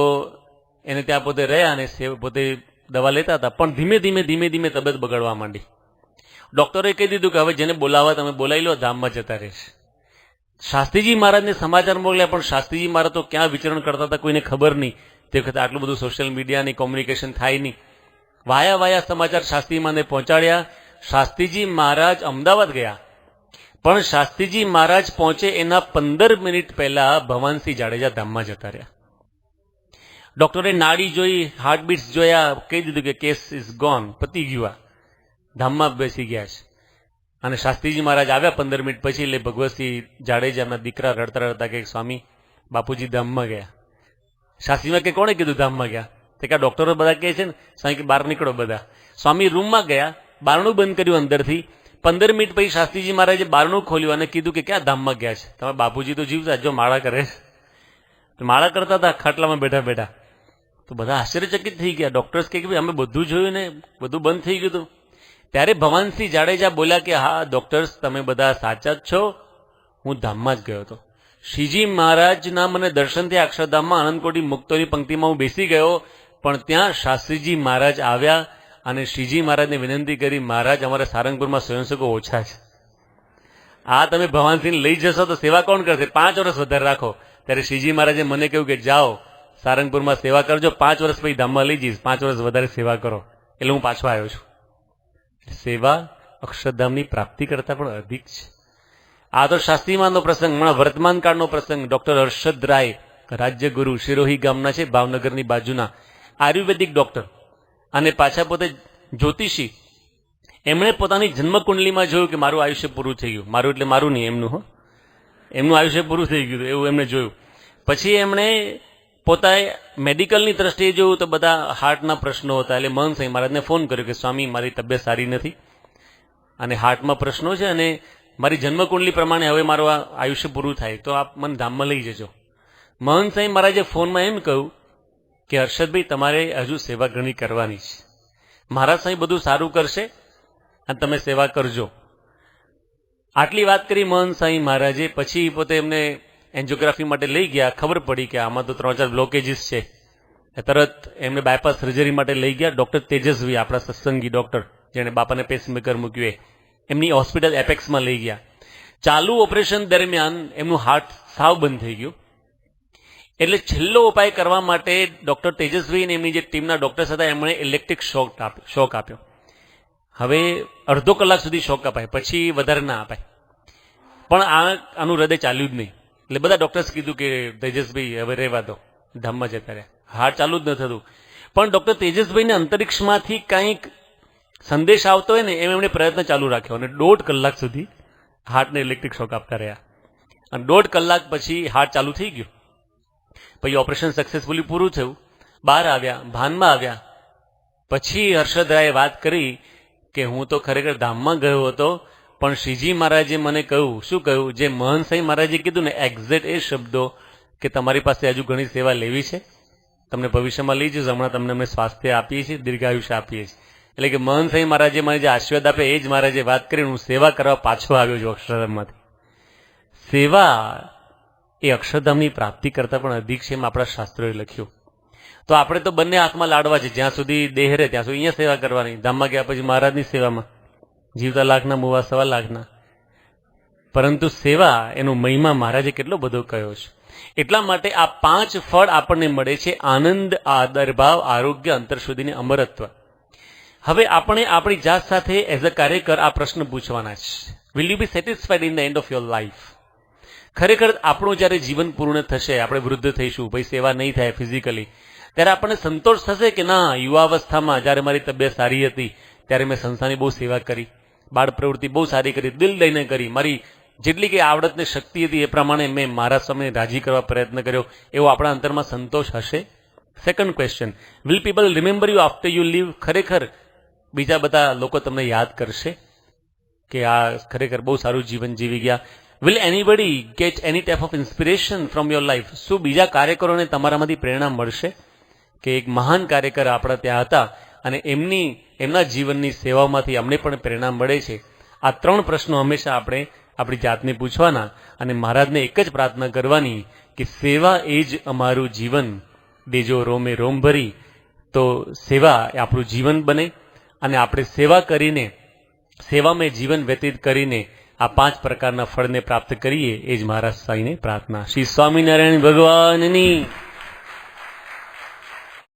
એને ત્યાં પોતે રહ્યા અને પોતે દવા લેતા હતા. પણ ધીમે ધીમે તબિયત બગડવા માંડી. ડોક્ટરે કહી દીધું કે હવે જેને બોલાવવા તમે બોલાવી લો, ધામમાં જતા રહેશે. શાસ્ત્રીજી મહારાજને સમાચાર મોકલ્યા, પણ શાસ્ત્રીજી મહારાજ તો ક્યાં વિચરણ કરતા હતા કોઈને ખબર નહીં. તે વખતે આટલું બધું સોશિયલ મીડિયાની કોમ્યુનિકેશન થાય નહીં. વાયા સમાચાર શાસ્ત્રીજીને પહોંચાડ્યા. શાસ્ત્રીજી મહારાજ અમદાવાદ ગયા, પણ શાસ્ત્રીજી મહારાજ પહોંચે એના 15 મિનિટ પહેલા ભવાનસિંહ જાડેજા ધામમાં જતા રહ્યા. ડોક્ટરે નાડી જોઈ, હાર્ટબીટ્સ જોયા, કહી દીધું કે કેસ ઇઝ ગોન, પતી ગયું, આ ધામમાં બેસી ગયા છે. અને શાસ્ત્રીજી મહારાજ આવ્યા 15 મિનિટ પછી, એટલે ભગવતસિંહ જાડેજા એમના દીકરા રડતા રડતા કે સ્વામી બાપુજી ધામમાં ગયા. શાસ્ત્રીમાં કે કોણે કીધું ધામમાં ગયા? તે કે ડોક્ટરો બધા કહે છે ને સ્વામી કે બહાર નીકળો બધા. સ્વામી રૂમમાં ગયા, બારણું બંધ કર્યું અંદરથી. 15 મિનિટ પછી શાસ્ત્રીજી મહારાજે બારણું ખોલ્યું અને કીધું કે ક્યાં ધામમાં ગયા છે? તમે બાપુજી તો જીવતા, જો માળા કરે છે. માળા કરતા હતા ખાટલામાં બેઠા બેઠા. તો બધા આશ્ચર્યચકિત થઈ ગયા. ડોક્ટર્સ કે ભાઈ અમે બધું જોયું ને બધું બંધ થઈ ગયું હતું. ત્યારે ભવાનસિંહ જાડેજા બોલ્યા કે હા ડોક્ટર્સ, તમે બધા સાચા જ છો, હું ધામમાં જ ગયો હતો. શ્રીજી મહારાજના મને દર્શન થયા અક્ષરધામમાં, આનંદકોટી મુક્તોની પંક્તિમાં હું બેસી ગયો, પણ ત્યાં શાસ્ત્રીજી મહારાજ આવ્યા અને શ્રીજી મહારાજને વિનંતી કરી, મહારાજ અમારા સારંગપુરમાં સ્વયંસેવકો ઓછા છે, આ તમે ભવાનસિંહ લઈ જશો તો સેવા કોણ કરશે? 5 વર્ષ વધારે રાખો. ત્યારે શ્રીજી મહારાજે મને કહ્યું કે જાઓ સારંગપુરમાં સેવા કરજો, 5 વર્ષ પછી ધામમાં લઈ જઈશ, 5 વર્ષ વધારે સેવા કરો. એટલે હું પાછો આવ્યો છું. સેવા અક્ષરધામની પ્રાપ્તિ કરતા પણ અધિક છે. આ તો શાસ્ત્રીમાનનો પ્રસંગ. હમણાં વર્તમાન કાળનો પ્રસંગ. ડોક્ટર હર્ષદ રાય, રાજ્યગુરુ, શિરોહી ગામના છે, ભાવનગરની બાજુના, આયુર્વેદિક ડોક્ટર અને પાછા પોતે જ્યોતિષી. એમણે પોતાની જન્મકુંડલીમાં જોયું કે મારું આયુષ્ય પૂરું થઈ ગયું. મારું એટલે મારું નહીં, એમનું એમનું આયુષ્ય પૂરું થઈ ગયું એવું એમણે જોયું. પછી એમણે પોતાએ મેડિકલની દ્રષ્ટિએ જોયું તો બધા હાર્ટના પ્રશ્નો હતા. એટલે મહંત સાંઈ મહારાજને ફોન કર્યો કે સ્વામી મારી તબિયત સારી નથી અને હાર્ટમાં પ્રશ્નો છે અને મારી જન્મકુંડલી પ્રમાણે હવે મારું આયુષ્ય પૂરું થાય, તો આપ મને ધામમાં લઈ જજો. મહંત સાંઈ મહારાજે ફોનમાં એમ કહ્યું કે હર્ષદભાઈ તમારે હજુ સેવા ઘણી કરવાની છે. મહારાજ સાંઈ બધું સારું કરશે અને તમે સેવા કરજો. આટલી વાત કરી મહંત સાંઈ મહારાજે. પછી પોતે એમને એન્જિયોગ્રાફી માટે લઈ ગયા. ખબર પડી કે આમાં તો 3-4 બ્લોકેજીસ છે. તરત એમને બાયપાસ સર્જરી માટે લઈ ગયા. ડોક્ટર તેજસ્વી, આપણા સત્સંગી ડોક્ટર જેણે બાપાને પેસમેકર મૂક્યું, એમની હોસ્પિટલ એપેક્સમાં લઈ ગયા. ચાલુ ઓપરેશન દરમિયાન એમનું હાર્ટ સાવ બંધ થઈ ગયું. એટલે છેલ્લો ઉપાય કરવા માટે ડોક્ટર તેજસ્વી અને એમની જે ટીમના ડોક્ટર્સ હતા એમણે ઇલેક્ટ્રિક શોક આપ્યો. હવે અડધો કલાક સુધી શોક અપાય, પછી વધારે ના અપાય. પણ આનું હૃદય ચાલ્યું જ નહીં. એટલે બધા ડોક્ટર્સ કીધું કે તેજસભાઈ હવે રહેવા દો, ધામમાં જતા રહ્યા. હાર્ટ ચાલુ જ ન થતું. પણ ડોક્ટર તેજસભાઈને અંતરિક્ષમાંથી કંઈક સંદેશ આવતો હોય ને એમ એમણે પ્રયત્ન ચાલુ રાખ્યો અને 1.5 કલાક સુધી હાર્ટને ઇલેક્ટ્રિક શોક આપતા રહ્યા. અને 1.5 કલાક પછી હાર્ટ ચાલુ થઈ ગયું. પછી ઓપરેશન સક્સેસફુલી પૂરું થયું. બહાર આવ્યા, ભાનમાં આવ્યા. પછી હર્ષદ રાયે વાત કરી કે હું તો ખરેખર ધામમાં ગયો હતો, પણ શ્રીજી મહારાજે મને કહ્યું, શું કહ્યું? જે મહંત સાંઈ મહારાજે કીધું ને એક્ઝેક્ટ એ શબ્દો કે તમારી પાસે હજુ ઘણી સેવા લેવી છે, તમને ભવિષ્યમાં લઈ જઈશ, હમણાં તમને અમે સ્વાસ્થ્ય આપીએ છીએ, દીર્ઘાયુષ્ય આપીએ છીએ. એટલે કે મહંત સાંઈ મહારાજે મને જે આશીર્વાદ આપે એ જ મહારાજે વાત કરીને હું સેવા કરવા પાછો આવ્યો છું અક્ષરધામમાંથી. સેવા એ અક્ષરધામની પ્રાપ્તિ કરતા પણ અધિક છે એમ આપણા શાસ્ત્રોએ લખ્યું. તો આપણે તો બંને હાથમાં લાડવા છે, જ્યાં સુધી દેહ રહે ત્યાં સુધી અહીંયા સેવા કરવાની. ધામમાં ગયા પછી મહારાજની સેવામાં, જીવતા લાખના મુવા 1.25 લાખના. પરંતુ સેવા એનો મહિમા મહારાજે કેટલો બધો કહ્યો છે. એટલા માટે આ 5 ફળ આપણને મળે છે: આનંદ, આદર ભાવ, આરોગ્ય, અંતર સુધીની અમરત્વ. હવે આપણે આપણી જાત સાથે એઝ અ કાર્યકર આ પ્રશ્ન પૂછવાના છે, will you be satisfied in the end of your life? ખરેખર આપણું જ્યારે જીવન પૂર્ણ થશે, આપણે વૃદ્ધ થઈશું, ભાઈ સેવા નહીં થાય ફિઝિકલી, ત્યારે આપણને સંતોષ થશે કે ના, યુવાવસ્થામાં જ્યારે મારી તબિયત સારી હતી ત્યારે મેં સંસ્થાની બહુ સેવા કરી, બાળ પ્રવૃત્તિ બહુ સારી કરી, દિલ દઈને કરી, મારી જેટલી કંઈ આવડતને શક્તિ હતી એ પ્રમાણે મેં મારા સ્વામીને રાજી કરવા પ્રયત્ન કર્યો, એવો આપણા અંતરમાં સંતોષ હશે? Second question, will people remember you after you leave? ખરેખર બીજા બધા લોકો તમને યાદ કરશે કે આ ખરેખર બહુ સારું જીવન જીવી ગયા? Will anybody get any type of inspiration from your life? શું બીજા કાર્યકરોને તમારામાંથી પ્રેરણા મળશે કે એક મહાન કાર્યકર આપણા ત્યાં હતા અને એમના જીવનની સેવામાંથી અમને પણ પ્રેરણા મળે છે? આ 3 પ્રશ્નો હંમેશા આપણે આપણી જાતને પૂછવાના અને મહારાજને એક જ પ્રાર્થના કરવાની કે સેવા એ જ અમારું જીવન, દેજો રોમે રોમ ભરી. તો સેવા એ આપણું જીવન બને અને આપણે સેવા કરીને, સેવામાં જીવન વ્યતીત કરીને આ 5 પ્રકારના ફળને પ્રાપ્ત કરીએ, એ જ મહારાજ સાંઈને પ્રાર્થના. શ્રી સ્વામિનારાયણ ભગવાનની